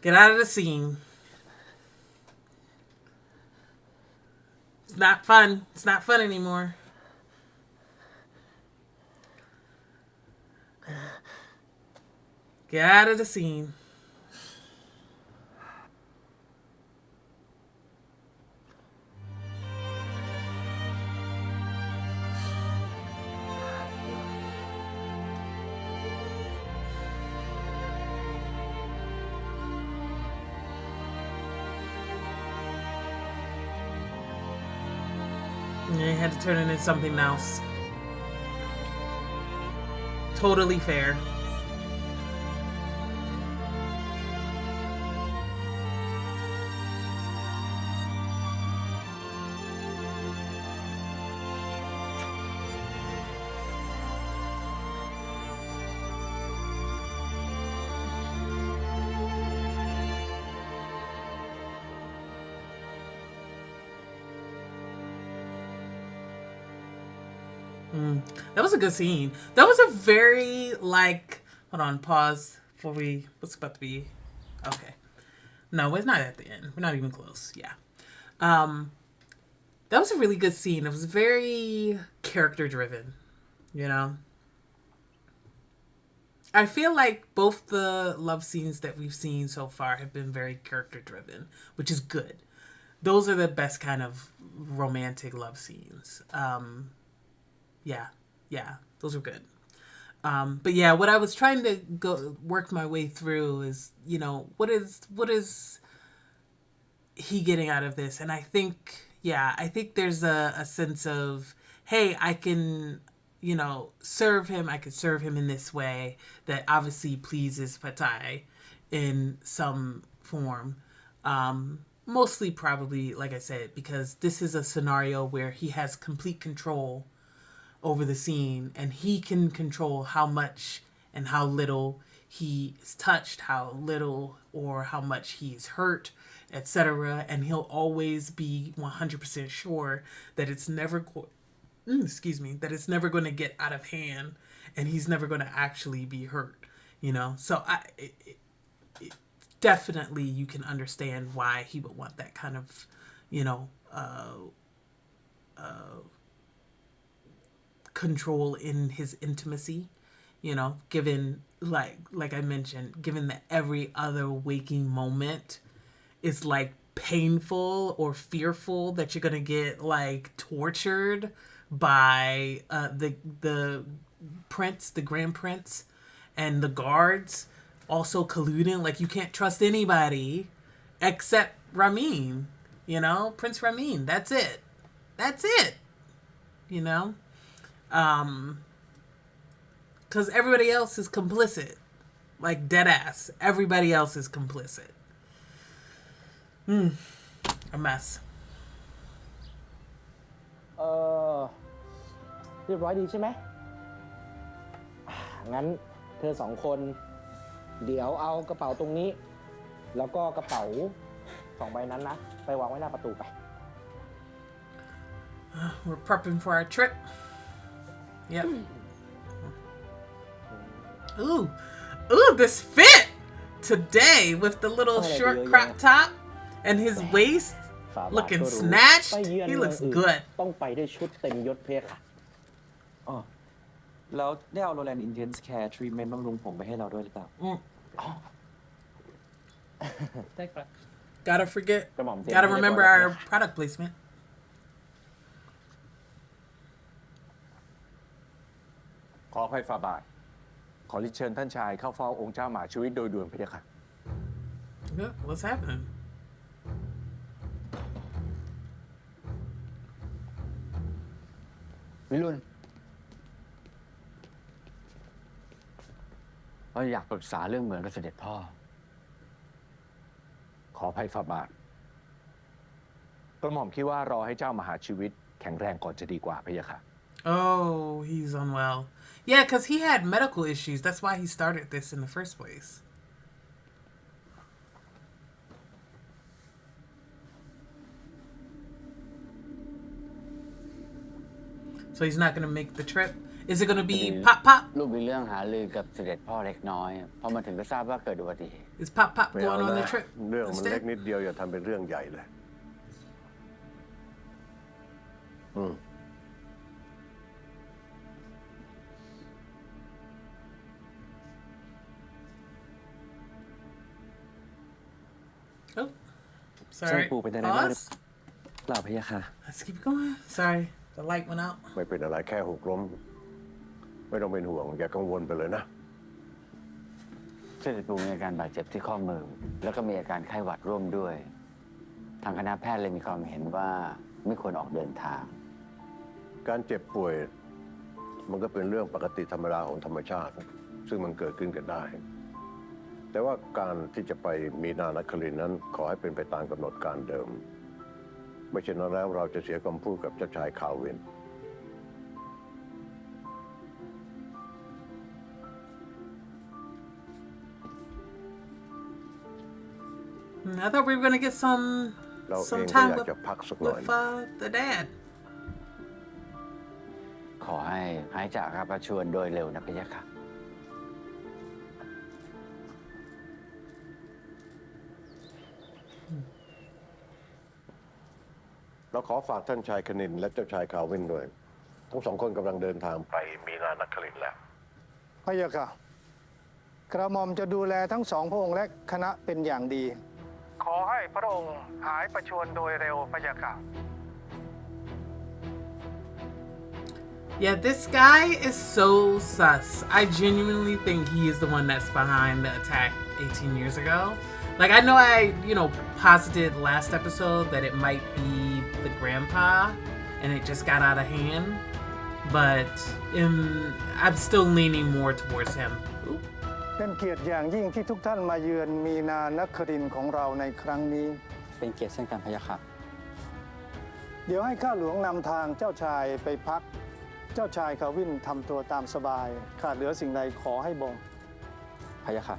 Get out of the scene. It's not fun. It's not fun anymore. Get out of the scene. Yeah, he had to turn it into something else. Totally fair. That was a good scene. That was a very like. Hold on, pause before we. What's about to be? Okay. No, it's not at the end. We're not even close. Yeah. That was a really good scene. It was very character driven. You know. I feel like both the love scenes that we've seen so far have been very character driven, which is good. Those are the best kind of romantic love scenes. Yeah, those were good. But yeah, what I was trying to go work my way through is, you know, what is he getting out of this? And I think there's a sense of, hey, I can, you know, serve him. I could serve him in this way that obviously pleases Patai in some form. Mostly probably, like I said, because this is a scenario where he has complete control over the scene and he can control how much and how little he's touched, how little or how much he's hurt, etc. And he'll always be 100% sure that it's never that it's never going to get out of hand and he's never going to actually be hurt, you know? So definitely you can understand why he would want that kind of, you know, control in his intimacy, you know, given like I mentioned, given that every other waking moment is like painful or fearful that you're gonna get like tortured by the prince, the grand prince, and the guards also colluding. Like you can't trust anybody except Ramin, you know, Prince Ramin. That's it, you know. Because everybody else is complicit. Like, dead ass. Everybody else is complicit. A mess. เรียบร้อยดีใช่ไหม งั้นเธอสองคนเดี๋ยวเอากระเป๋าตรงนี้แล้วก็กระเป๋า2ใบนั้นนะไปวางไว้หน้าประตูไป We're prepping for our trip. Yep. Ooh, this fit today with the little short crop top and his waist looking snatched. He looks good. ต้องไปด้วยชุดเต็มยศเพคะ อ๋อแล้วได้เอาโรแลนด์อินเทนส์แคร์ทรีทเมนต์บำรุงผมไปให้เราด้วยหรือเปล่า Gotta remember our product placement. ขออภัยฝ่าบาทขอริเชิญท่านชายเข้าเฝ้าองค์เจ้ามหาชีวิตโดยด่วนพระเจ้าค่ะ What's happening? วิรุณเราอยากปรึกษาเรื่องเหมือนกับเสด็จพ่อ ขออภัยฝ่าบาทกระหม่อมคิดว่ารอให้เจ้ามหาชีวิตแข็งแรงก่อนจะดีกว่าพระเจ้าค่ะ Oh, he's unwell. Yeah, because he had medical issues. That's why he started this in the first place. So he's not going to make the trip? Is it going to be pop? ลูกมีเรื่องหารือกับเสด็จพ่อเล็กน้อยพอมาถึงก็ทราบว่าเกิดอุบัติเหตุ Is pop ไม่เอา going on นะ the trip เรื่องมันเล็ก instead? นิดเดียวอย่าทำเป็นเรื่องใหญ่เลย Oh, ใช่ sorry. ปู่เป็นอะไรบ้างหรือ Pause. เปล่าพะยะค่ะ Let's keep going. Sorry, the light went out. ไม่เป็นอะไรแค่หกล้ม ไม่ต้องเป็นห่วงอย่ากังวลไปเลยนะ เสด็จปู่มีอาการบาดเจ็บที่ข้อมือ แล้วก็มีอาการไข้หวัดร่วมด้วย ทางคณะแพทย์เลยมีความเห็นว่าไม่ควรออกเดินทาง การเจ็บป่วย มันก็เป็นเรื่องปกติธรรมดาของธรรมชาติ ซึ่งมันเกิดขึ้นกันได้ แต่ว่าการที่จะไปมีนานครินทร์นั้น ขอให้เป็นไปตามกำหนดการเดิม ไม่เช่นนั้นแล้วเราจะเสียคำพูดกับเจ้าชายคาวิน I thought we were gonna get some เราเองก็ time อยาก with จะพักสักหน่อย the dad. ขอให้หายจากอาประชวรโดยเร็วนะพะยะค่ะ เราขอฝากท่านชายคณินและเจ้าชายคาวินด้วย ทั้งสองคนกำลังเดินทางไปมีนานครินทร์แล้ว พะยะค่ะ กระหม่อมจะดูแลทั้งสองพระองค์และคณะเป็นอย่างดี ขอให้พระองค์หายประชวรโดยเร็วพะยะค่ะ Yeah, this guy is so sus. I genuinely think he is the one that's behind the attack 18 years ago. Like, I know posited last episode that it might be the grandpa and it just got out of hand. But I'm still leaning more towards him. Oop. เป็นเกียรติอย่างยิ่งที่ทุกท่านมาเยือนมีนานครินทร์ของเราในครั้งนี้ เป็นเกียรติเช่นกันพะยะค่ะ เดี๋ยวให้ข้าหลวงนำทางเจ้าชายไปพัก เจ้าชายคาวินทำตัวตามสบาย ขาดเหลือสิ่งใดขอให้บอก พะยะค่ะ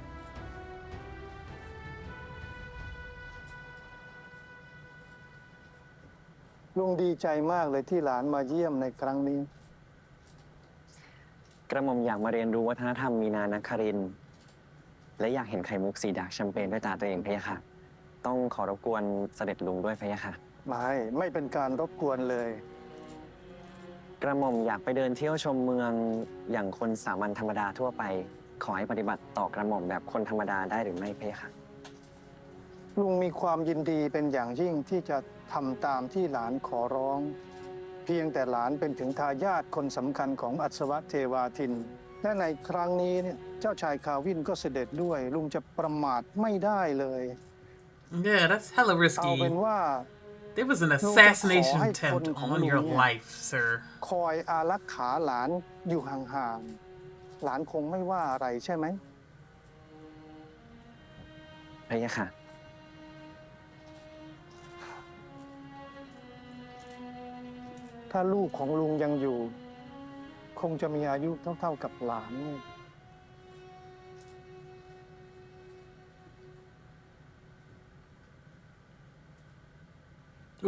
ลุงดีใจมากเลยที่หลานมาเยี่ยมในครั้งนี้ กระหม่อมอยากมาเรียนรู้วัฒนธรรมมีนานครินทร์และอยากเห็นไข่มุกสีดาร์กแชมเปญด้วยตาตัวเองพะยะค่ะ ต้องขอรบกวนเสด็จลุงด้วยพะยะค่ะ ไม่เป็นการรบกวนเลย กระหม่อมอยากไปเดินเที่ยวชมเมืองอย่างคนสามัญธรรมดาทั่วไป ขอให้ปฏิบัติต่อกระหม่อมแบบคนธรรมดาได้หรือไม่พะยะค่ะ ลุงมีความยินดีเป็นอย่างยิ่งที่จะทำตามที่หลานขอร้อง เพียงแต่หลานเป็นถึงทายาทคนสำคัญของอัศวเทวาทิน และในครั้งนี้เนี่ยเจ้าชายคาวินก็เสด็จด้วย ลุงจะประมาทไม่ได้เลย Yeah, that's hella เอาเป็น risky. ว่า There was an assassination attempt on your life, sir. คอยอารักขาหลานอยู่ห่างๆ หลานคงไม่ว่าอะไรใช่ไหม พะยะค่ะ ถ้าลูกของลุงยังอยู่ คงจะมีอายุเท่าๆกับหลานนี่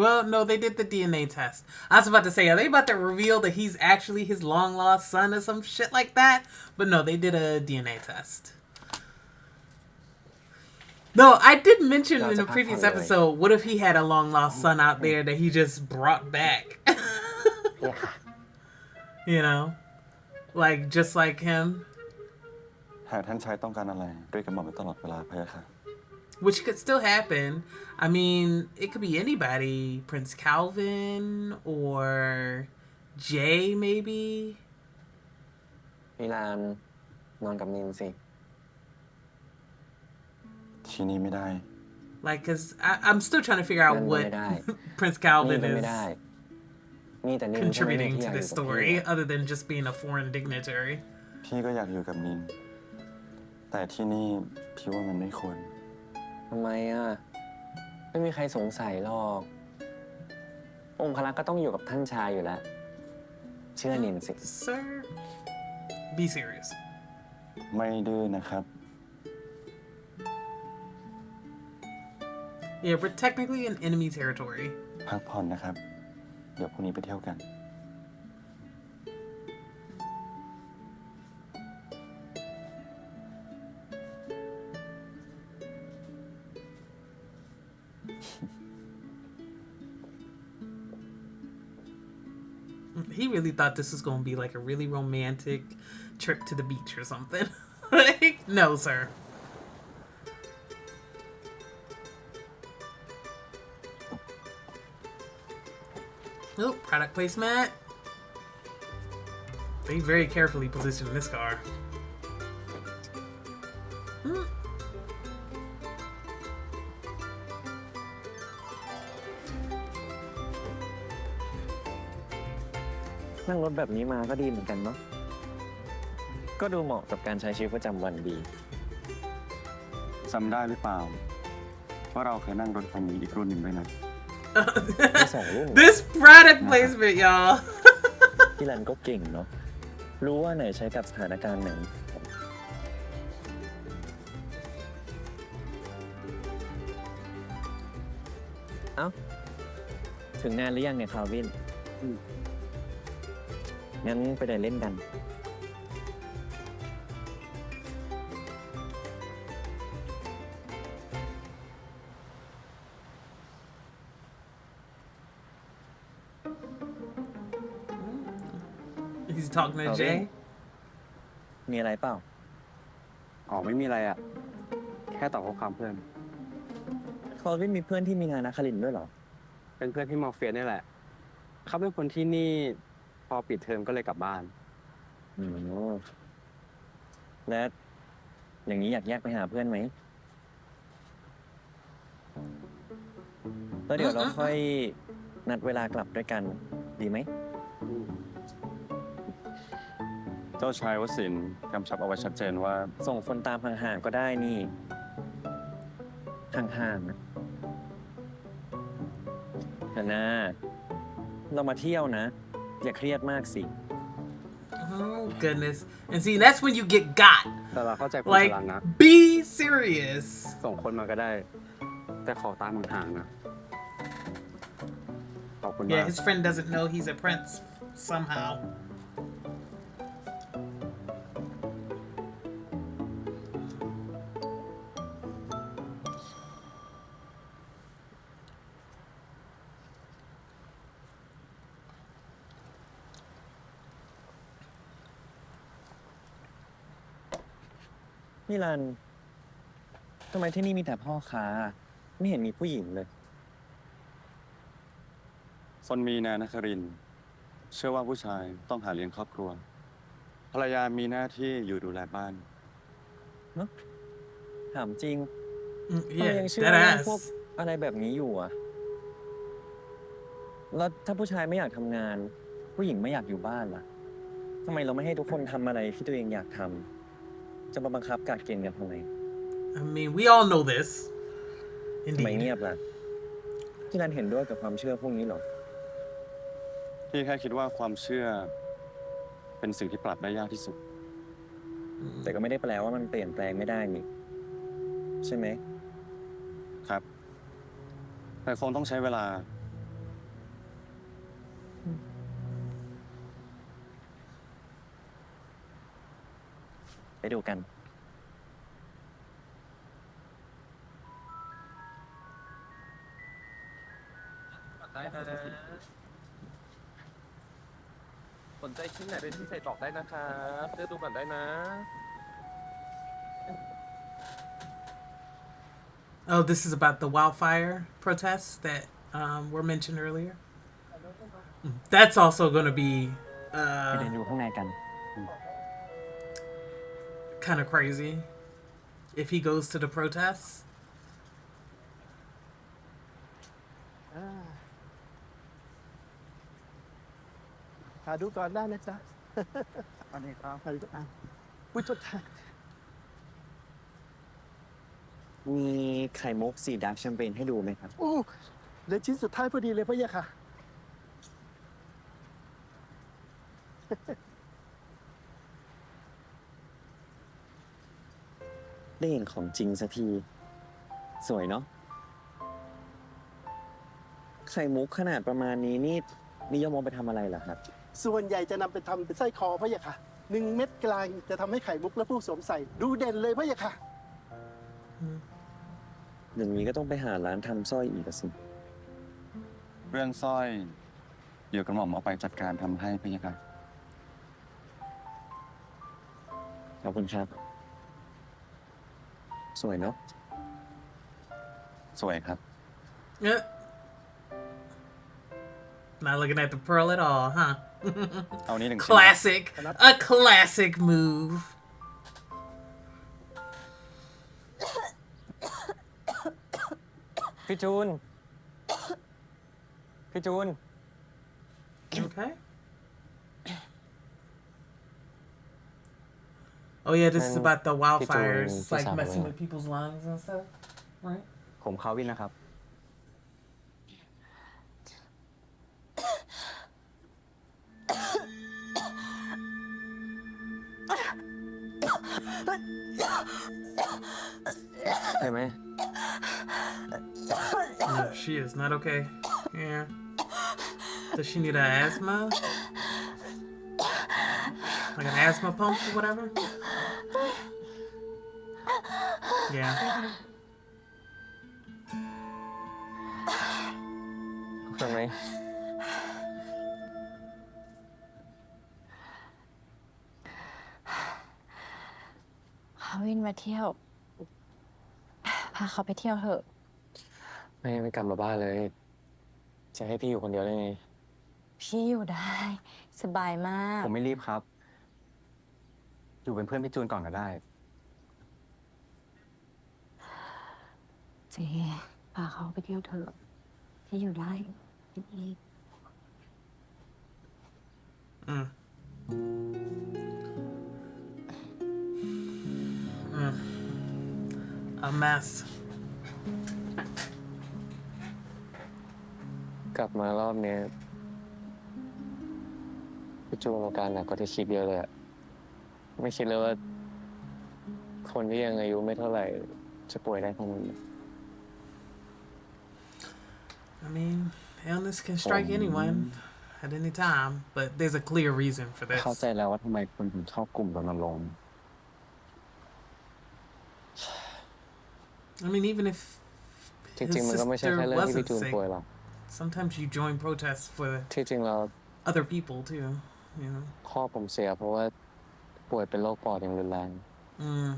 Well, no, they did the DNA test. I was about to say, are they about to reveal that he's actually his long lost son or some shit like that? But no, they did a DNA test. No, I did mention in the previous episode, what if he had a long lost son out there that he just brought back? You know? Like, just like him. หากท่านชายต้องการอะไรเรียกกระหม่อมไว้ตลอดเวลาพะยะค่ะ Which could still happen. I mean, it could be anybody. Prince Calvin or Jay, maybe. มิลานนอนกับนินสิ ที่นี่ไม่ได้ Like, because I'm still trying to figure out นั่นก็ what ไม่ได้ Prince นี่ Calvin ก็ไม่ได้ is มีแต่นิน contributing ที่ to อยากอยู่ this กับพี่ story, other than just being a foreign dignitary. พี่ก็อยากอยู่กับนิน แต่ที่นี่พี่ว่ามันไม่ควร ทำไมอ่ะ ไม่มีใครสงสัยหรอก องครักษ์ก็ต้องอยู่กับท่านชายอยู่แล้ว เชื่อนินสิ Sir, be serious. ไม่ดื้อนะครับ Yeah, we're technically in enemy territory. พักผ่อนนะครับ เดี๋ยวพรุ่งนี้ไปเที่ยวกัน He really thought this was going to be like a really romantic trip to the beach or something. Like, no, sir. Oh, product placement. They very carefully positioned this car. Hmm. นั่งรถแบบนี้มาก็ดีเหมือนกันเนาะ ก็ดูเหมาะกับการใช้ชีวิตประจำวันดี จำได้หรือเปล่าว่าเราเคยนั่งรถคันนี้อีกรุ่นหนึ่งด้วยนะ This product placement, y'all. พี่รันก็เก่งเนาะ รู้ว่าไหนใช้กับสถานการณ์ไหน เอ้า ถึงงานหรือยังเนี่ยคาวิน งั้นไปเดินเล่นกัน He's talking to Jay. มีอะไรเปล่า อ๋อไม่มีอะไรอ่ะ แค่ตอบข้อความเพื่อน เขาไม่มีเพื่อนที่มีนานครินทร์ด้วยเหรอ เป็นเพื่อนที่มอร์เฟียนี่แหละ เขาเป็นคนที่นี่พอปิดเทอมก็เลยกลับบ้าน อืมและอย่างนี้อยากแยกไปหาเพื่อนไหมแล้วเดี๋ยวเราค่อยนัดเวลากลับด้วยกันดีไหม เจ้าชายวสินทร์กำชับเอาไว้ชัดเจนว่า ส่งคนตามห่างๆก็ได้นี่ห่างๆนะแต่นะเรามาเที่ยวนะ อย่าเครียดมากสิ Oh goodness. And see, that's when you get got. แต่เราเข้าใจคุณ Like, สลันนะ be serious. ส่งคนมาก็ได้ แต่ขอตามห่างๆนะ ขอบคุณมาก Yeah, his friend doesn't know he's a prince somehow.นี่รันทำไมที่นี่มีแต่พ่อค้า ไม่เห็นมีผู้หญิงเลย ซนมีนานครินทร์เชื่อว่าผู้ชายต้องหาเลี้ยงครอบครัว ภรรยามีหน้าที่อยู่ดูแลบ้าน ถามจริง Mm, ทำไม Yeah, ยังเชื่อ that เรื่องพวก ass. อะไรแบบนี้อยู่อ่ะ แล้วถ้าผู้ชายไม่อยากทำงาน ผู้หญิงไม่อยากอยู่บ้านล่ะทำไมเราไม่ให้ทุกคนทำอะไรที่ตัวเองอยากทำจะมาบังคับกะเกณฑ์กันทำไม I mean, we all know this. ทำไมเงี Indeed. ยบล่ะที่รันเห็นด้วยกับความเชื่อพวกนี้เหรอ พี่แค่คิดว่าความเชื่อ เป็นสิ่งที่ปรับได้ยากที่สุด แต่ก็ไม่ได้แปลว่ามันเปลี่ยนแปลงไม่ได้นี่ใช่ไหม ครับ แต่คงต้องใช้เวลา ไปดูกัน ได้นะสนใจชิ้นไหนเป็นพิเศษบอกได้นะครับเลือกดูก่อนได้นะ Oh, this is about the wildfire protests that were mentioned earlier. That's also going to be ไปเดินดูข้างในกัน kind of crazy if he goes to the protests. หาดูก่อนได้นะจ๊ะ อันนี้ครับหาดูก่อนอุ้ยจดแทน มีไข่มุกสีดาร์กแชมเปญให้ดูไหมครับ โอ้เหลือชิ้นสุดท้ายพอดีเลยพะยะค่ะ ได้เห็นของจริงสักที สวยเนาะ ไข่มุกขนาดประมาณนี้นี่นิยมเอาไปทำอะไรเหรอครับ ส่วนใหญ่จะนำไปทำเป็นไส้คอพะยะค่ะ1 เม็ดกลางจะทำให้ไข่มุกและผู้สวมใส่ ดูเด่นเลยพะยะค่ะ อย่างนี้ก็ต้องไปหาร้านทำสร้อยอีกสิ เรื่องสร้อย เดี๋ยวกระหม่อมเอาไปจัดการทำให้พี่ค่ะ ขอบคุณครับ สวยเนาะ สวยครับ Yeah. Not looking at the pearl at all, huh? เอานี้หนึ่งชิ้น Classic. A classic move. พี่จูน พี่จูน Okay. Oh yeah, this is about the wildfires, like messing with people's lungs and stuff, right? ผมเขาวินนะครับ ใช่ไหม No, she is not okay. Yeah. Does she need an asthma? Like an asthma pump or whatever. Yeah. ใช่ไหม เขาวินมาเที่ยว พาเขาไปเที่ยวเถอะ ไม่กลับมาบ้านเลย จะให้พี่อยู่คนเดียวได้ไง พี่อยู่ได้ สบายมาก ผมไม่รีบครับ อยู่เป็นเพื่อนพี่จูนก่อนก็ได้ เจพาเขาไปเที่ยวเถอะ พี่อยู่ได้พี่ Mm. Mm. A mess. กลับมารอบนี้พี่จูนอาการหนักกว่าที่คิดเยอะเลยอะไม่คิดเลยว่า คนที่ยังอายุไม่เท่าไหร่จะป่วยได้ขนาดนี้ I mean, illness can strike anyone at any time, but there's a clear reason for this. เข้าใจแล้วว่าทำไมคุณถึงชอบกลุ่มรณรงค์ I mean, even if จริงๆมันก็ไม่ใช่แค่ sister เรื่องที่พี่ wasn't จูน sick, ป่วยหรอก sometimes you join protests for ที่จริงเรา other people too, you know. พ่อผมเสียเพราะว่าป่วยเป็นโรคปอดอย่างรุนแรง Mm.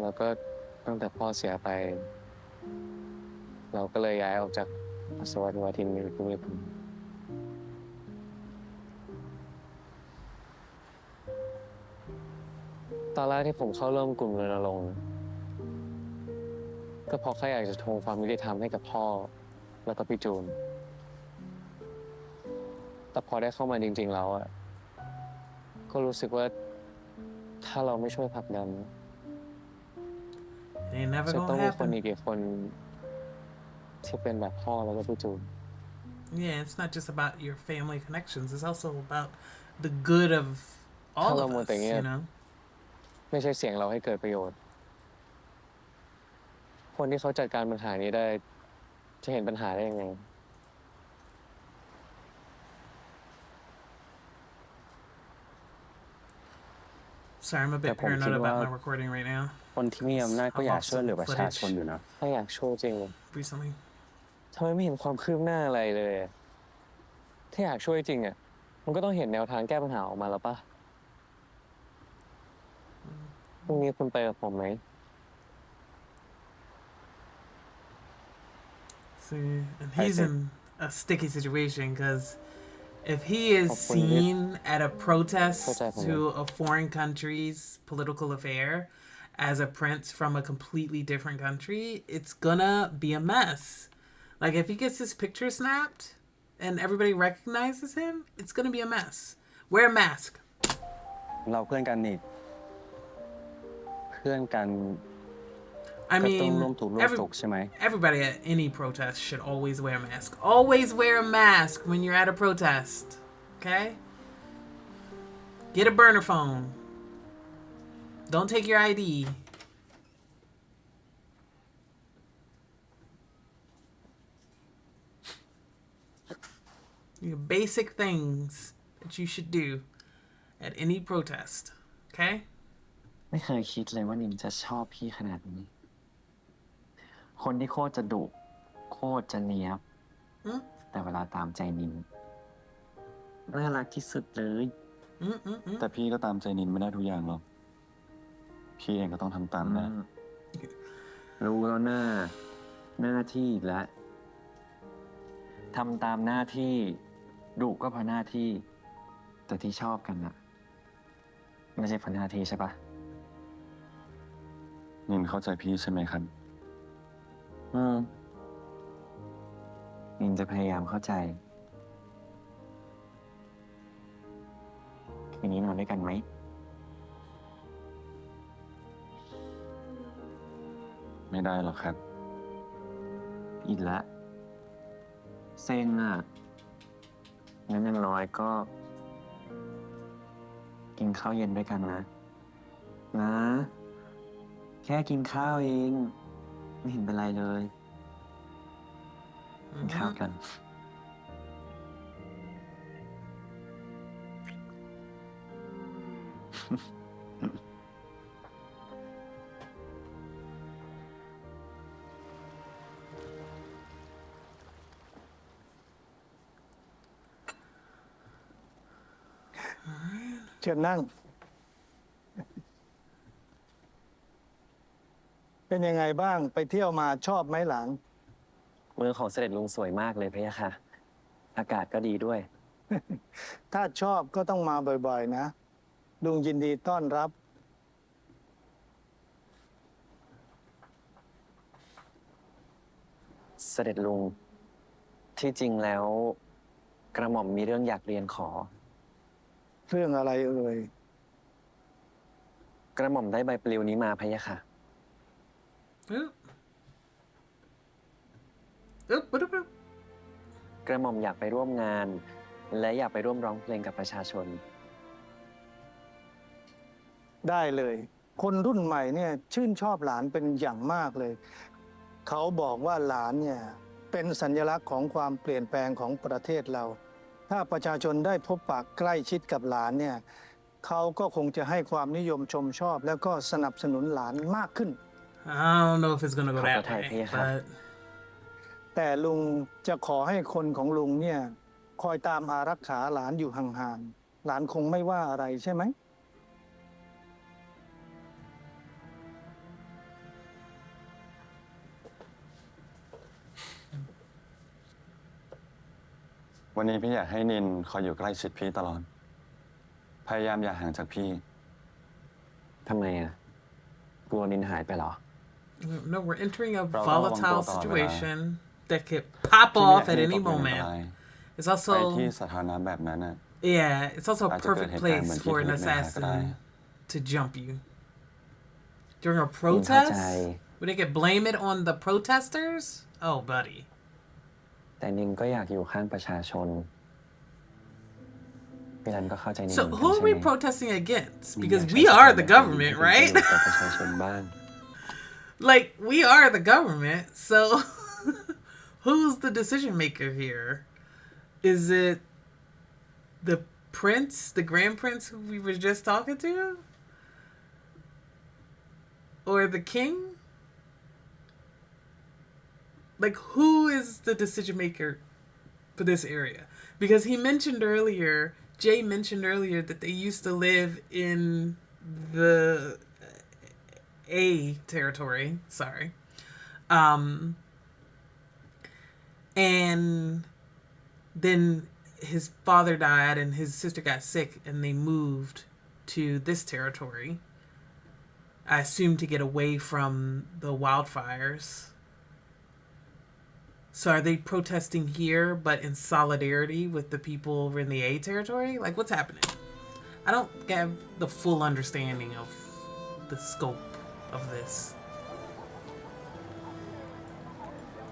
แล้วก็ตั้งแต่พ่อเสียไป เราก็เลยย้ายออกจากอัศวะทินมีภูมิพลตอนแรกที่ผมเข้าร่วมกลุ่มรณรงค์ก็เพราะแค่อยากจะทวงความยุติธรรมให้กับพ่อแล้วก็พี่จูน แต่พอได้เข้ามาจริงๆแล้วอะก็รู้สึกว่าถ้าเราไม่ช่วยผลักดัน It ain't never จะต้อง gonna มีคน happen. อีกกี่คนที่เป็นแบบพ่อแล้วก็พี่จูน Yeah, it's not just about your family connections. It's also about the good of all of us, you know. ไม่ใช่เสียงเราให้เกิดประโยชน์ คนที่เขาจัดการปัญหานี้ได้ จะเห็นปัญหาได้ยังไง Sorry, I'm a bit paranoid about my recording right now. คนที่มีอำนาจก็อยากช่วยเหลือประชาชนอยู่นะ ถ้าอยากช่วยจริง Recently. ทำไมไม่เห็นความคืบหน้าอะไรเลย ถ้าอยากช่วยจริงอ่ะ มันก็ต้องเห็นแนวทางแก้ปัญหาออกมาแล้วป่ะ พรุ่งนี้คุณไปกับผมไหม See, and he's in a sticky situation because if he is seen at a protest to a foreign country's political affair as a prince from a completely different country, it's gonna be a mess. Like if he gets his picture snapped and everybody recognizes him, it's gonna be a mess. Wear a mask. เราเพื่อนกันนี่ เพื่อนกัน I ก็ต้อง mean, ร่วมถูกร่วมสุขใช่ไหม everybody at any protest should always wear a mask. Always wear a mask when you're at a protest. Okay? Get a burner phone. Don't take your ID. Basic things that you should do at any protest. Okay? ไม่เคยคิดเลยว่านินจะชอบพี่ขนาดนี้ คนที่โคตรจะดุโคตรจะเนี้ยบ แต่เวลาตามใจนินน่ารักที่สุดเลย แต่พี่ก็ตามใจนินไม่ได้ทุกอย่างหรอก พี่เองก็ต้องทำตามนะ รู้แล้วหน้าที่อีกแล้วทำตามหน้าที่ดุก็เพราะหน้าที่ แต่ที่ชอบกันน่ะไม่ใช่เพราะหน้าที่ใช่ปะ นินเข้าใจพี่ใช่ไหมครับ นินจะพยายามเข้าใจคืนนี้นอนด้วยกันไหม ไม่ได้หรอกครับ อีกแล้วเซ็งอ่ะงั้นอย่างน้อยก็ กินข้าวเย็นด้วยกันนะ แค่กินข้าวเอง ไม่เห็นเป็นไรเลย กินข้าวกัน เชิญนั่ง เป็นยังไงบ้างไปเที่ยวมาชอบไหมหลาน เมืองของเสด็จลุงสวยมากเลยพะยะค่ะ อากาศก็ดีด้วย ถ้าชอบก็ต้องมาบ่อยๆ นะ ลุงยินดีต้อนรับ เสด็จลุง ที่จริงแล้ว กระหม่อมมีเรื่องอยากเรียนขอ เรื่องอะไรเอ่ย กระหม่อมได้ใบปลิวนี้มาพะยะค่ะ Oop. Oop, oop, oop. กระหม่อมอยากไปร่วมงาน และอยากไปร่วมร้องเพลงกับประชาชน ได้เลย คนรุ่นใหม่เนี่ยชื่นชอบหลานเป็นอย่างมากเลย เขาบอกว่าหลานเนี่ยเป็นสัญลักษณ์ของความเปลี่ยนแปลงของประเทศเรา ถ้าประชาชนได้พบปะใกล้ชิดกับหลานเนี่ยเขาก็คงจะให้ความนิยมชมชอบ แล้วก็สนับสนุนหลานมากขึ้น I don't know if it's gonna go that Khop way, Thai, but แต่ลุงจะขอให้คนของลุงเนี่ยคอยตามอารักขาหลานอยู่ห่างๆ หลานคงไม่ว่าอะไรใช่ไหม วันนี้พี่อยากให้นินคอยอยู่ใกล้ชิดพี่ตลอด พยายามอย่าห่างจากพี่ ทำไมอ่ะ กลัวนินหายไปเหรอ no, we're entering a Bro, volatile bro, bro, situation that could pop พี่ไม่อยา off กให้ at นิน any ตกอยู่ในอันต moment. ราย It's ไป also ที่สาธารณะแบบนั้นน่ะ yeah, it's also a อาจจะเกิด perfect เหตุการณ์เหมือน place ที่ for พู an ดในหนังก็ได้ assassin to jump you during a ผมเข้าใจ protest. Would they could blame it on the protesters? Oh, buddy. แต่นินก็อยากอยู่ข้างประชาชน พี่รันก็เข้าใจนิน So เหมือนกัน who are ใช่ we ไหม protesting against? นิน Because อยาก we ใช้ are สถา the นะ government, ให้เป็นประโยช right? น์กับประชาชนบ้าง Like, we are the government, so who's the decision maker here? Is it the prince, the grand prince who we were just talking to? Or the king? Like, who is the decision maker for this area? Because he mentioned earlier, Jay mentioned earlier that they used to live in the A territory, sorry. And then his father died and his sister got sick and they moved to this territory. I assume to get away from the wildfires. So are they protesting here but in solidarity with the people over in the A territory? Like, what's happening? I don't have the full understanding of the scope of this.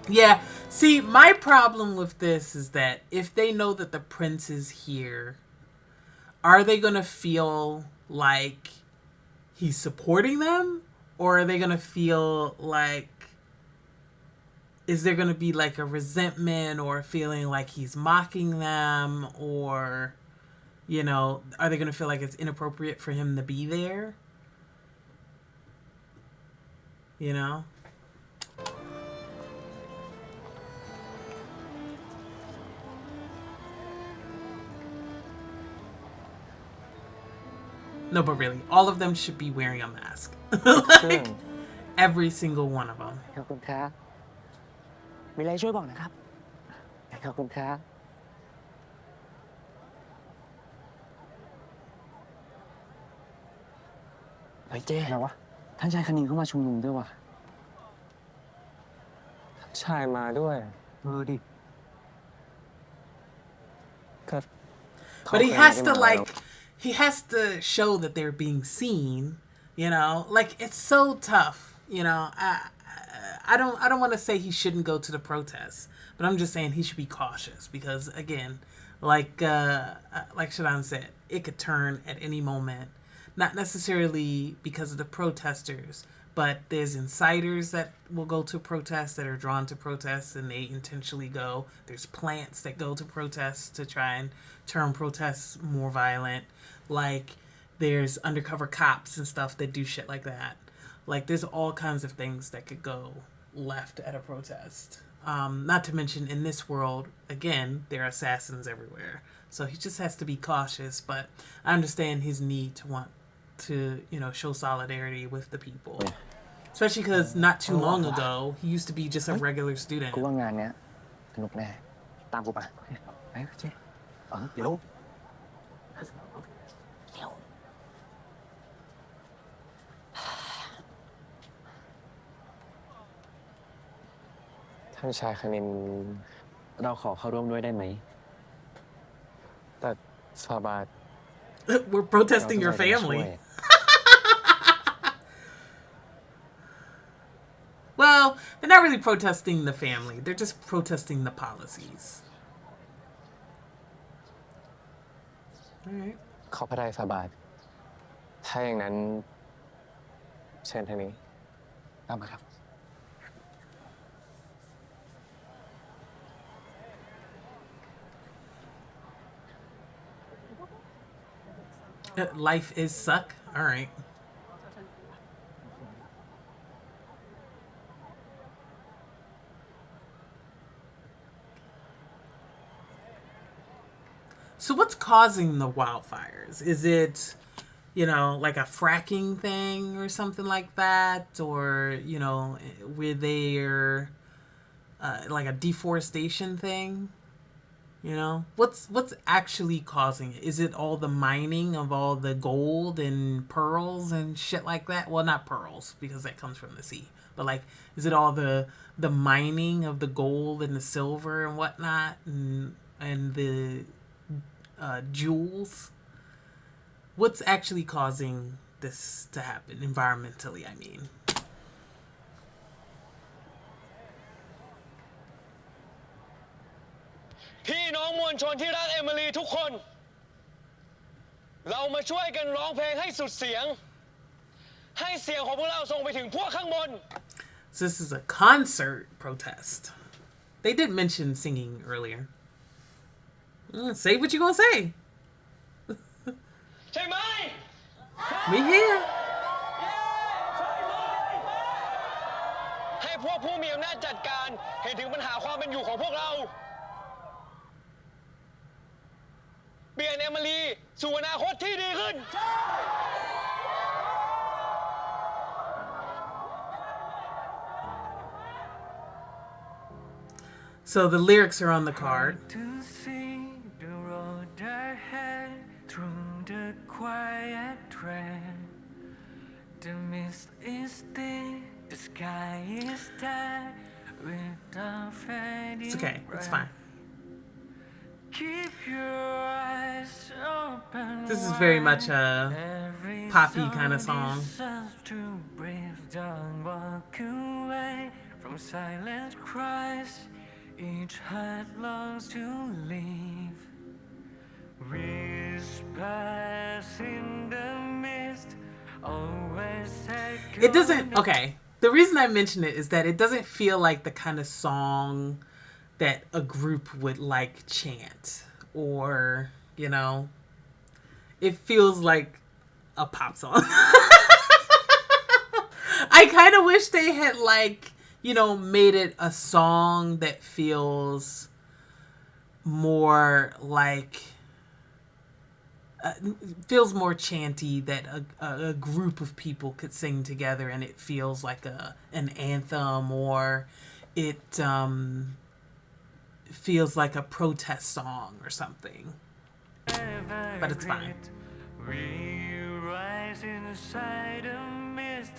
Yeah, see, my problem with this is that if they know that the prince is here, are they going to feel like he's supporting them? Or are they going to feel like, is there going to be like a resentment or a feeling like he's mocking them? Or, you know, are they going to feel like it's inappropriate for him to be there? You know? No, but really, all of them should be wearing a mask. Like, every single one of them. ขอบคุณครับมีอะไรช่วยบอกนะครับขอบคุณครับเฮ้ยเจ๊อะไรวะ ท่านชายคณินเข้ามาชุมนุมด้วยว่ะ ชายมาด้วย ดิ But he has to like, he has to show that they're being seen, you know. Like, it's so tough, you know. I don't want to say he shouldn't go to the protests, but I'm just saying he should be cautious because again, like Shadan said, it could turn at any moment. Not necessarily because of the protesters, but there's insiders that will go to protests that are drawn to protests and they intentionally go. There's plants that go to protests to try and turn protests more violent. Like, there's undercover cops and stuff that do shit like that. Like, there's all kinds of things that could go left at a protest. Not to mention, in this world, again, there are assassins everywhere. So he just has to be cautious. But I understand his need to want to, show solidarity with the people. Especially because not too long ago, he used to be just a regular student. กูว่างานเนี้ยสนุกแน่ตามกูไปไปเจ๊เดี๋ยวท่านชายคณินเราขอเข้าร่วมด้วยได้ไหมแต่ฟาบาท We're protesting your family. Well, they're not really protesting the family. They're just protesting the policies. All right. ขอพระทัยฟาบาทถ้าอย่างนั้นเชิญทางนี้ตามมาครับ Life is suck. All right. So what's causing the wildfires? Is it, like a fracking thing or something like that? Or, were there like a deforestation thing? What's actually causing it? Is it all the mining of all the gold and pearls and shit like that? Well, not pearls, because that comes from the sea. But like, is it all the mining of the gold and the silver and whatnot and the jewels? What's actually causing this to happen environmentally, I mean? พี่น้องมวลชนที่รักเอมิลีทุกคนเรามาช่วยกันร้องเพลงให้สุดเสียงให้เสียงของพวกเราส่งไปถึงพวกข้างบน So this is a concert protest. They did mention singing earlier. Say what you gonna say. ใช่ไหม We here. ให้พวกผู้มีอำนาจจัดการเห็นถึงปัญหาความเป็นอยู่ของพวกเราเปลี่ยนเอมิลีสู่อนาคตที่ดีขึ้น So the lyrics are on the card. The mist is thick, the sky is dark, without fading. It's okay. It's fine. Keep your eyes open. This is very much a poppy kind of song. To breathe, don't walk away from silent cries. Each heart longs to leave. Whispers in the mist. It doesn't, okay. The reason I mention it is that it doesn't feel like the kind of song that a group would like chant or, it feels like a pop song. I kind of wish they had made it a song that feels more like feels more chanty, that a group of people could sing together and it feels like an anthem, or it feels like a protest song or something. But it's fine. We rise inside a mist.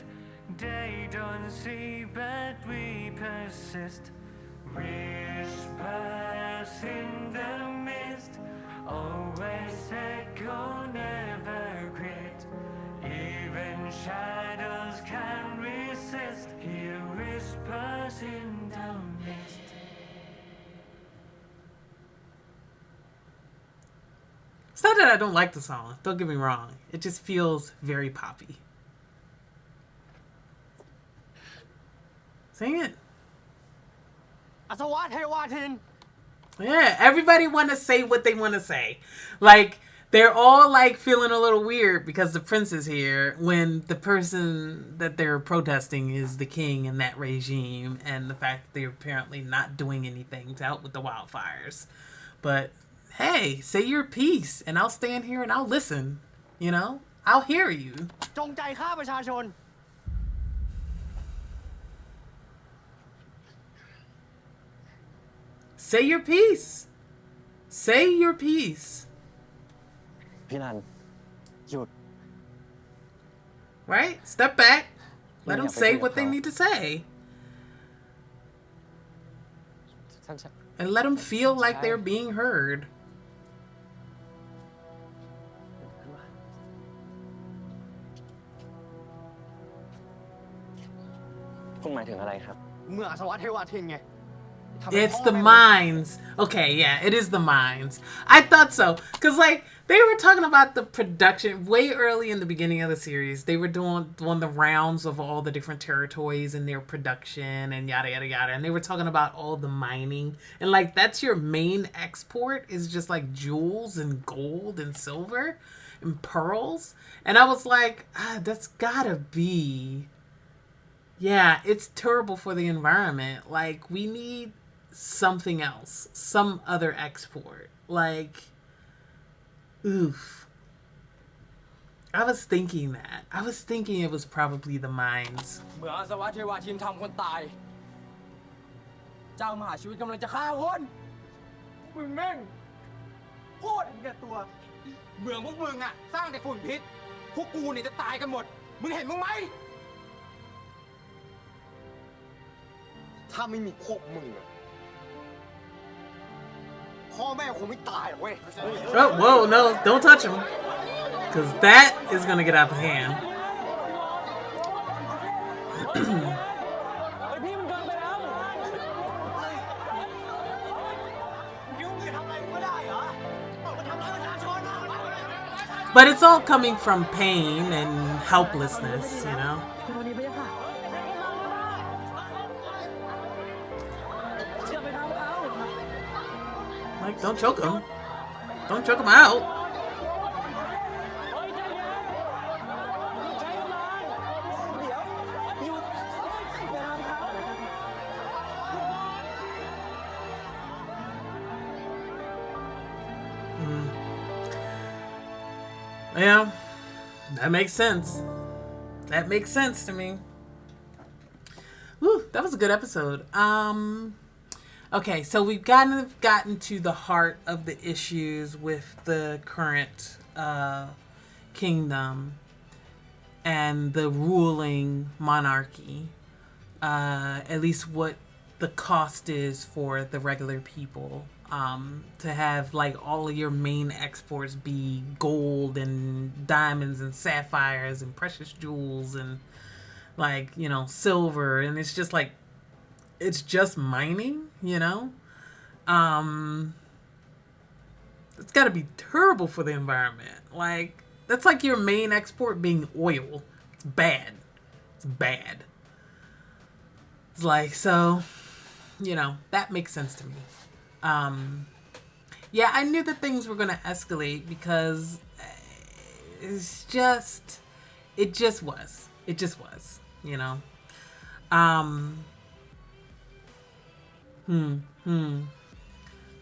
They don't see, but we persist. Whispers in the mist. Always echo, never quit. Even shadows can resist. Hear whispers in the mist. It's not that I don't like the song. Don't get me wrong. It just feels very poppy. Sing it. อัศวะเทวาทิน Yeah, everybody want to say what they want to say. Like, they're all like feeling a little weird because the prince is here when the person that they're protesting is the king in that regime, and the fact that they're apparently not doing anything to help with the wildfires. But hey, say your piece and I'll stand here and I'll listen. You know, I'll hear you. จงใจฆ่าประชาชน Say your piece. Say your piece. พี่นันหยุด Right? Step back. Let them Yeah, say but what they how? need to say. ท่านชาย And let them feel like they're being heard. คุณหมายถึงอะไรครับ เมื่ออาสวะเทวาทินไง It's the mines. Okay, yeah, it is the mines. I thought so. Because, like, they were talking about the production way early in the beginning of the series. They were doing the rounds of all the different territories and their production and yada, yada, yada. And they were talking about all the mining. And, like, that's your main export is just, like, jewels and gold and silver and pearls. And I was like, that's gotta be... Yeah, it's terrible for the environment. Like, we need something else, some other export. Like, oof. I was thinking that. I was thinking it was probably the mines. เมื่ออาสวะเทวาทินทำคนตาย เจ้ามหาชีวิตกำลังจะฆ่าคนมึงแม่งโคตรเห็นแก่ตัวเมืองพวกมึงอะสร้างแต่ฝุ่นพิษพวกกูเนี่ยจะตายกันหมดมึงเห็นมึงไหมถ้าไม่มีพวกมึงอะพ่อแม่คงไม่ตายหรอกเว้ย Oh, whoa, no, don't touch him. Because that is going to get out of hand. พี่มันเกินไปแล้วยุ่งอย่าทำอะไรกูไม่ได้เหรอมันทำร้ายประชาชน But it's all coming from pain and helplessness, you know? Like, don't choke him. Don't choke him out. Yeah, that makes sense. That makes sense to me. Woo, that was a good episode. Okay, so we've gotten to the heart of the issues with the current kingdom and the ruling monarchy. At least what the cost is for the regular people. To have like all of your main exports be gold and diamonds and sapphires and precious jewels and like, you know, silver, and it's just like, it's just mining, you know? It's got to be terrible for the environment. Like, that's like your main export being oil. It's bad. It's bad. It's like, so, you know, that makes sense to me. Yeah, I knew that things were going to escalate because it just was, you know?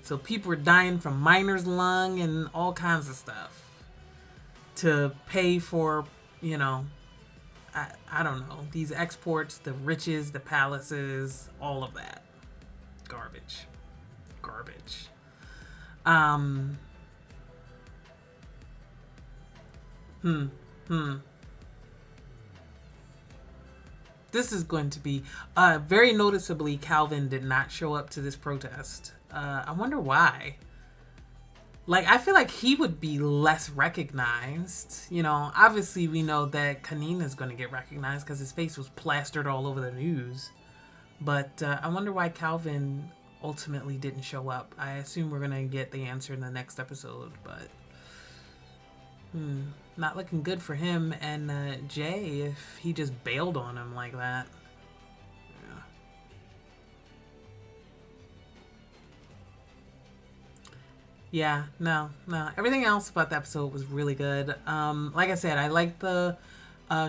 So people were dying from miner's lung and all kinds of stuff to pay for, you know, I don't know, these exports, the riches, the palaces, all of that. Garbage. This is going to be very noticeably. Calvin did not show up to this protest. I wonder why. Like, I feel like he would be less recognized. You know, obviously we know that Kanin is going to get recognized because his face was plastered all over the news. But I wonder why Calvin ultimately didn't show up. I assume we're going to get the answer in the next episode, but not looking good for him and Jay if he just bailed on him like that. Yeah, no. Everything else about the episode was really good. Like I said, I liked the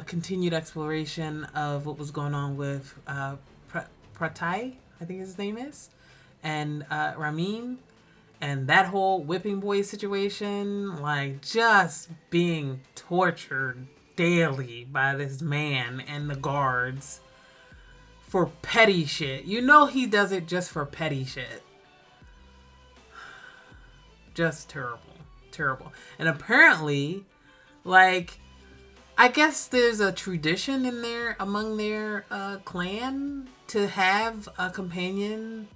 continued exploration of what was going on with Pratai, I think his name is, and Ramin, and that whole whipping boy situation, like just being tortured daily by this man and the guards for petty shit. You know he does it just for petty shit. Just terrible. And apparently, like, I guess there's a tradition in there among their clan to have a companion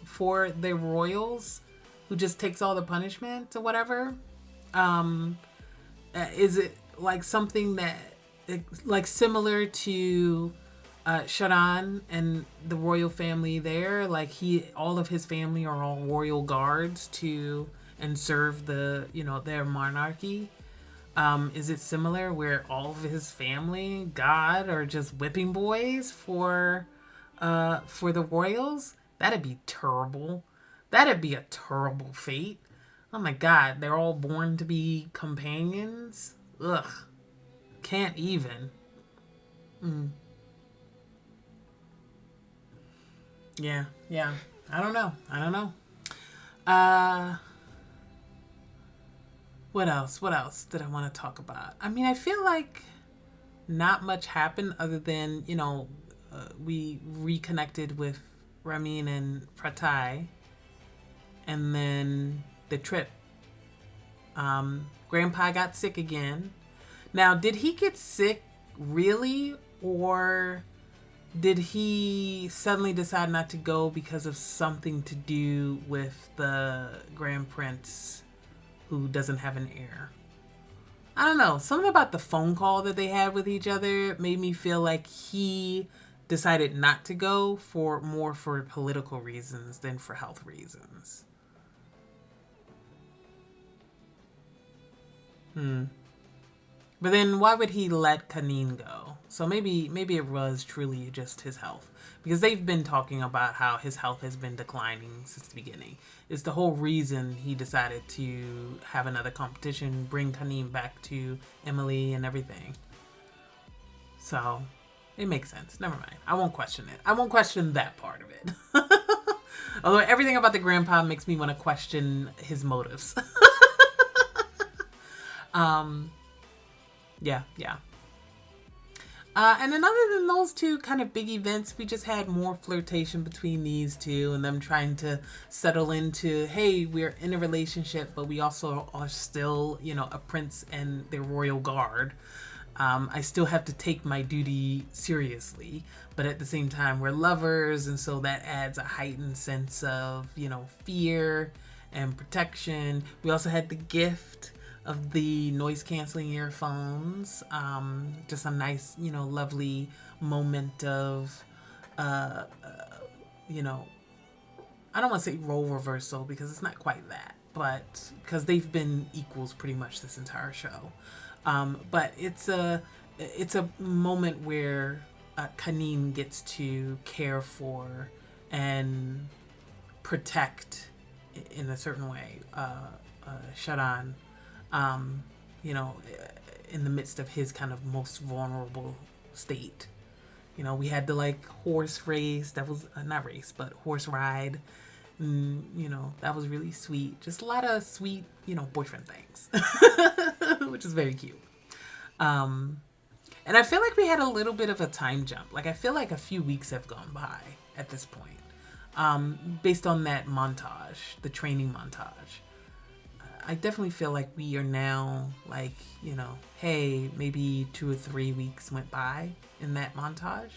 for their royals who just takes all the punishment or whatever. Is it like something that, like, similar to Chawarin and the royal family there? Like, all of his family are all royal guards and serve their monarchy. Is it similar where all of his family, God, are just whipping boys for the royals? That'd be terrible. That'd be a terrible fate. Oh my God, they're all born to be companions? Ugh. Can't even. Yeah. I don't know. What else did I want to talk about? I mean, I feel like not much happened other than, we reconnected with Ramin and Pratai. And then the trip. Grandpa got sick again. Now, did he get sick really? Or did he suddenly decide not to go because of something to do with the Grand Prince who doesn't have an heir? I don't know. Something about the phone call that they had with each other made me feel like he decided not to go more for political reasons than for health reasons. But then why would he let Kanine go? So maybe it was truly just his health. Because they've been talking about how his health has been declining since the beginning. It's the whole reason he decided to have another competition, bring Kanine back to Emily and everything. So it makes sense. Never mind. I won't question it. I won't question that part of it. Although everything about the grandpa makes me want to question his motives. Yeah. And then other than those two kind of big events, we just had more flirtation between these two and them trying to settle into, hey, we're in a relationship, but we also are still, a prince and their royal guard. I still have to take my duty seriously, but at the same time, we're lovers. And so that adds a heightened sense of, fear and protection. We also had the gift of the noise canceling earphones. Just a nice, lovely moment of, I don't want to say role reversal because it's not quite that, but because they've been equals pretty much this entire show. But it's a moment where Kanine gets to care for and protect in a certain way Chawarin. In the midst of his kind of most vulnerable state. We had the horse race, that was not race, but horse ride. That was really sweet. Just a lot of sweet, boyfriend things, which is very cute. And I feel like we had a little bit of a time jump. I feel like a few weeks have gone by at this point, based on that montage, the training montage. I definitely feel like we are now hey, maybe 2 or 3 weeks went by in that montage.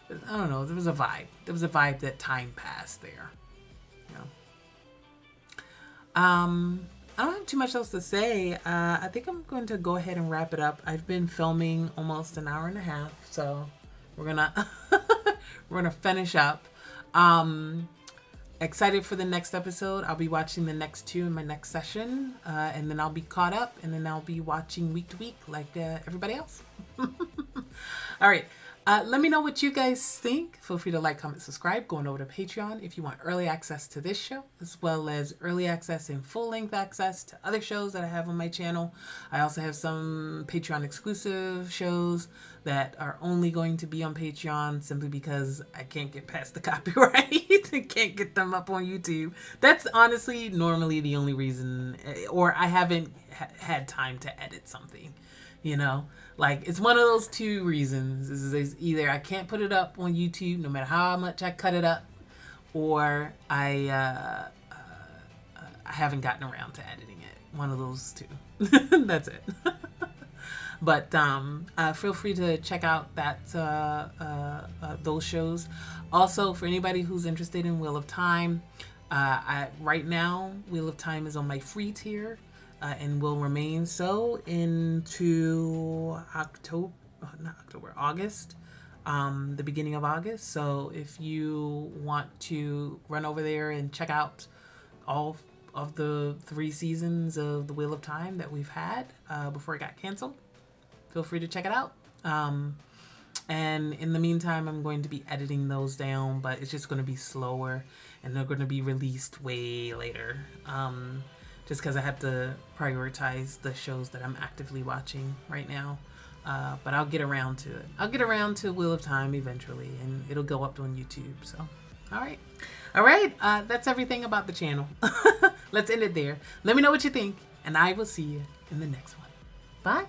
I don't know. There was a vibe. There was a vibe that time passed there. I don't have too much else to say. I think I'm going to go ahead and wrap it up. I've been filming almost an hour and a half, so we're gonna finish up. Excited for the next episode. I'll be watching the next 2 in my next session, and then I'll be caught up, and then I'll be watching week to week like everybody else. All right. Let me know what you guys think. Feel free to like, comment, subscribe. Going over to Patreon if you want early access to this show, as well as early access and full-length access to other shows that I have on my channel. I also have some Patreon exclusive shows that are only going to be on Patreon simply because I can't get past the copyright and can't get them up on YouTube. That's honestly normally the only reason, or I haven't had time to edit something, you know? Like, it's one of those two reasons. Is either I can't put it up on YouTube no matter how much I cut it up, or I haven't gotten around to editing it. One of those two. That's it. But feel free to check out those shows. Also, for anybody who's interested in Wheel of Time, right now, Wheel of Time is on my free tier. And will remain so into August, the beginning of August. So if you want to run over there and check out all of the 3 seasons of the Wheel of Time that we've had before it got canceled, feel free to check it out. And in the meantime, I'm going to be editing those down, but it's just going to be slower, and they're going to be released way later. Just because I have to prioritize the shows that I'm actively watching right now. But I'll get around to it. I'll get around to Wheel of Time eventually, and it'll go up on YouTube. So, all right. All right. That's everything about the channel. Let's end it there. Let me know what you think, and I will see you in the next one. Bye.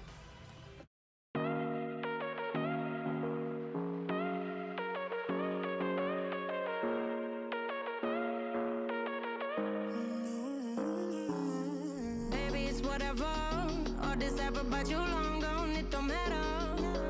Whatever, all this ever, but you long gone, it don't matter.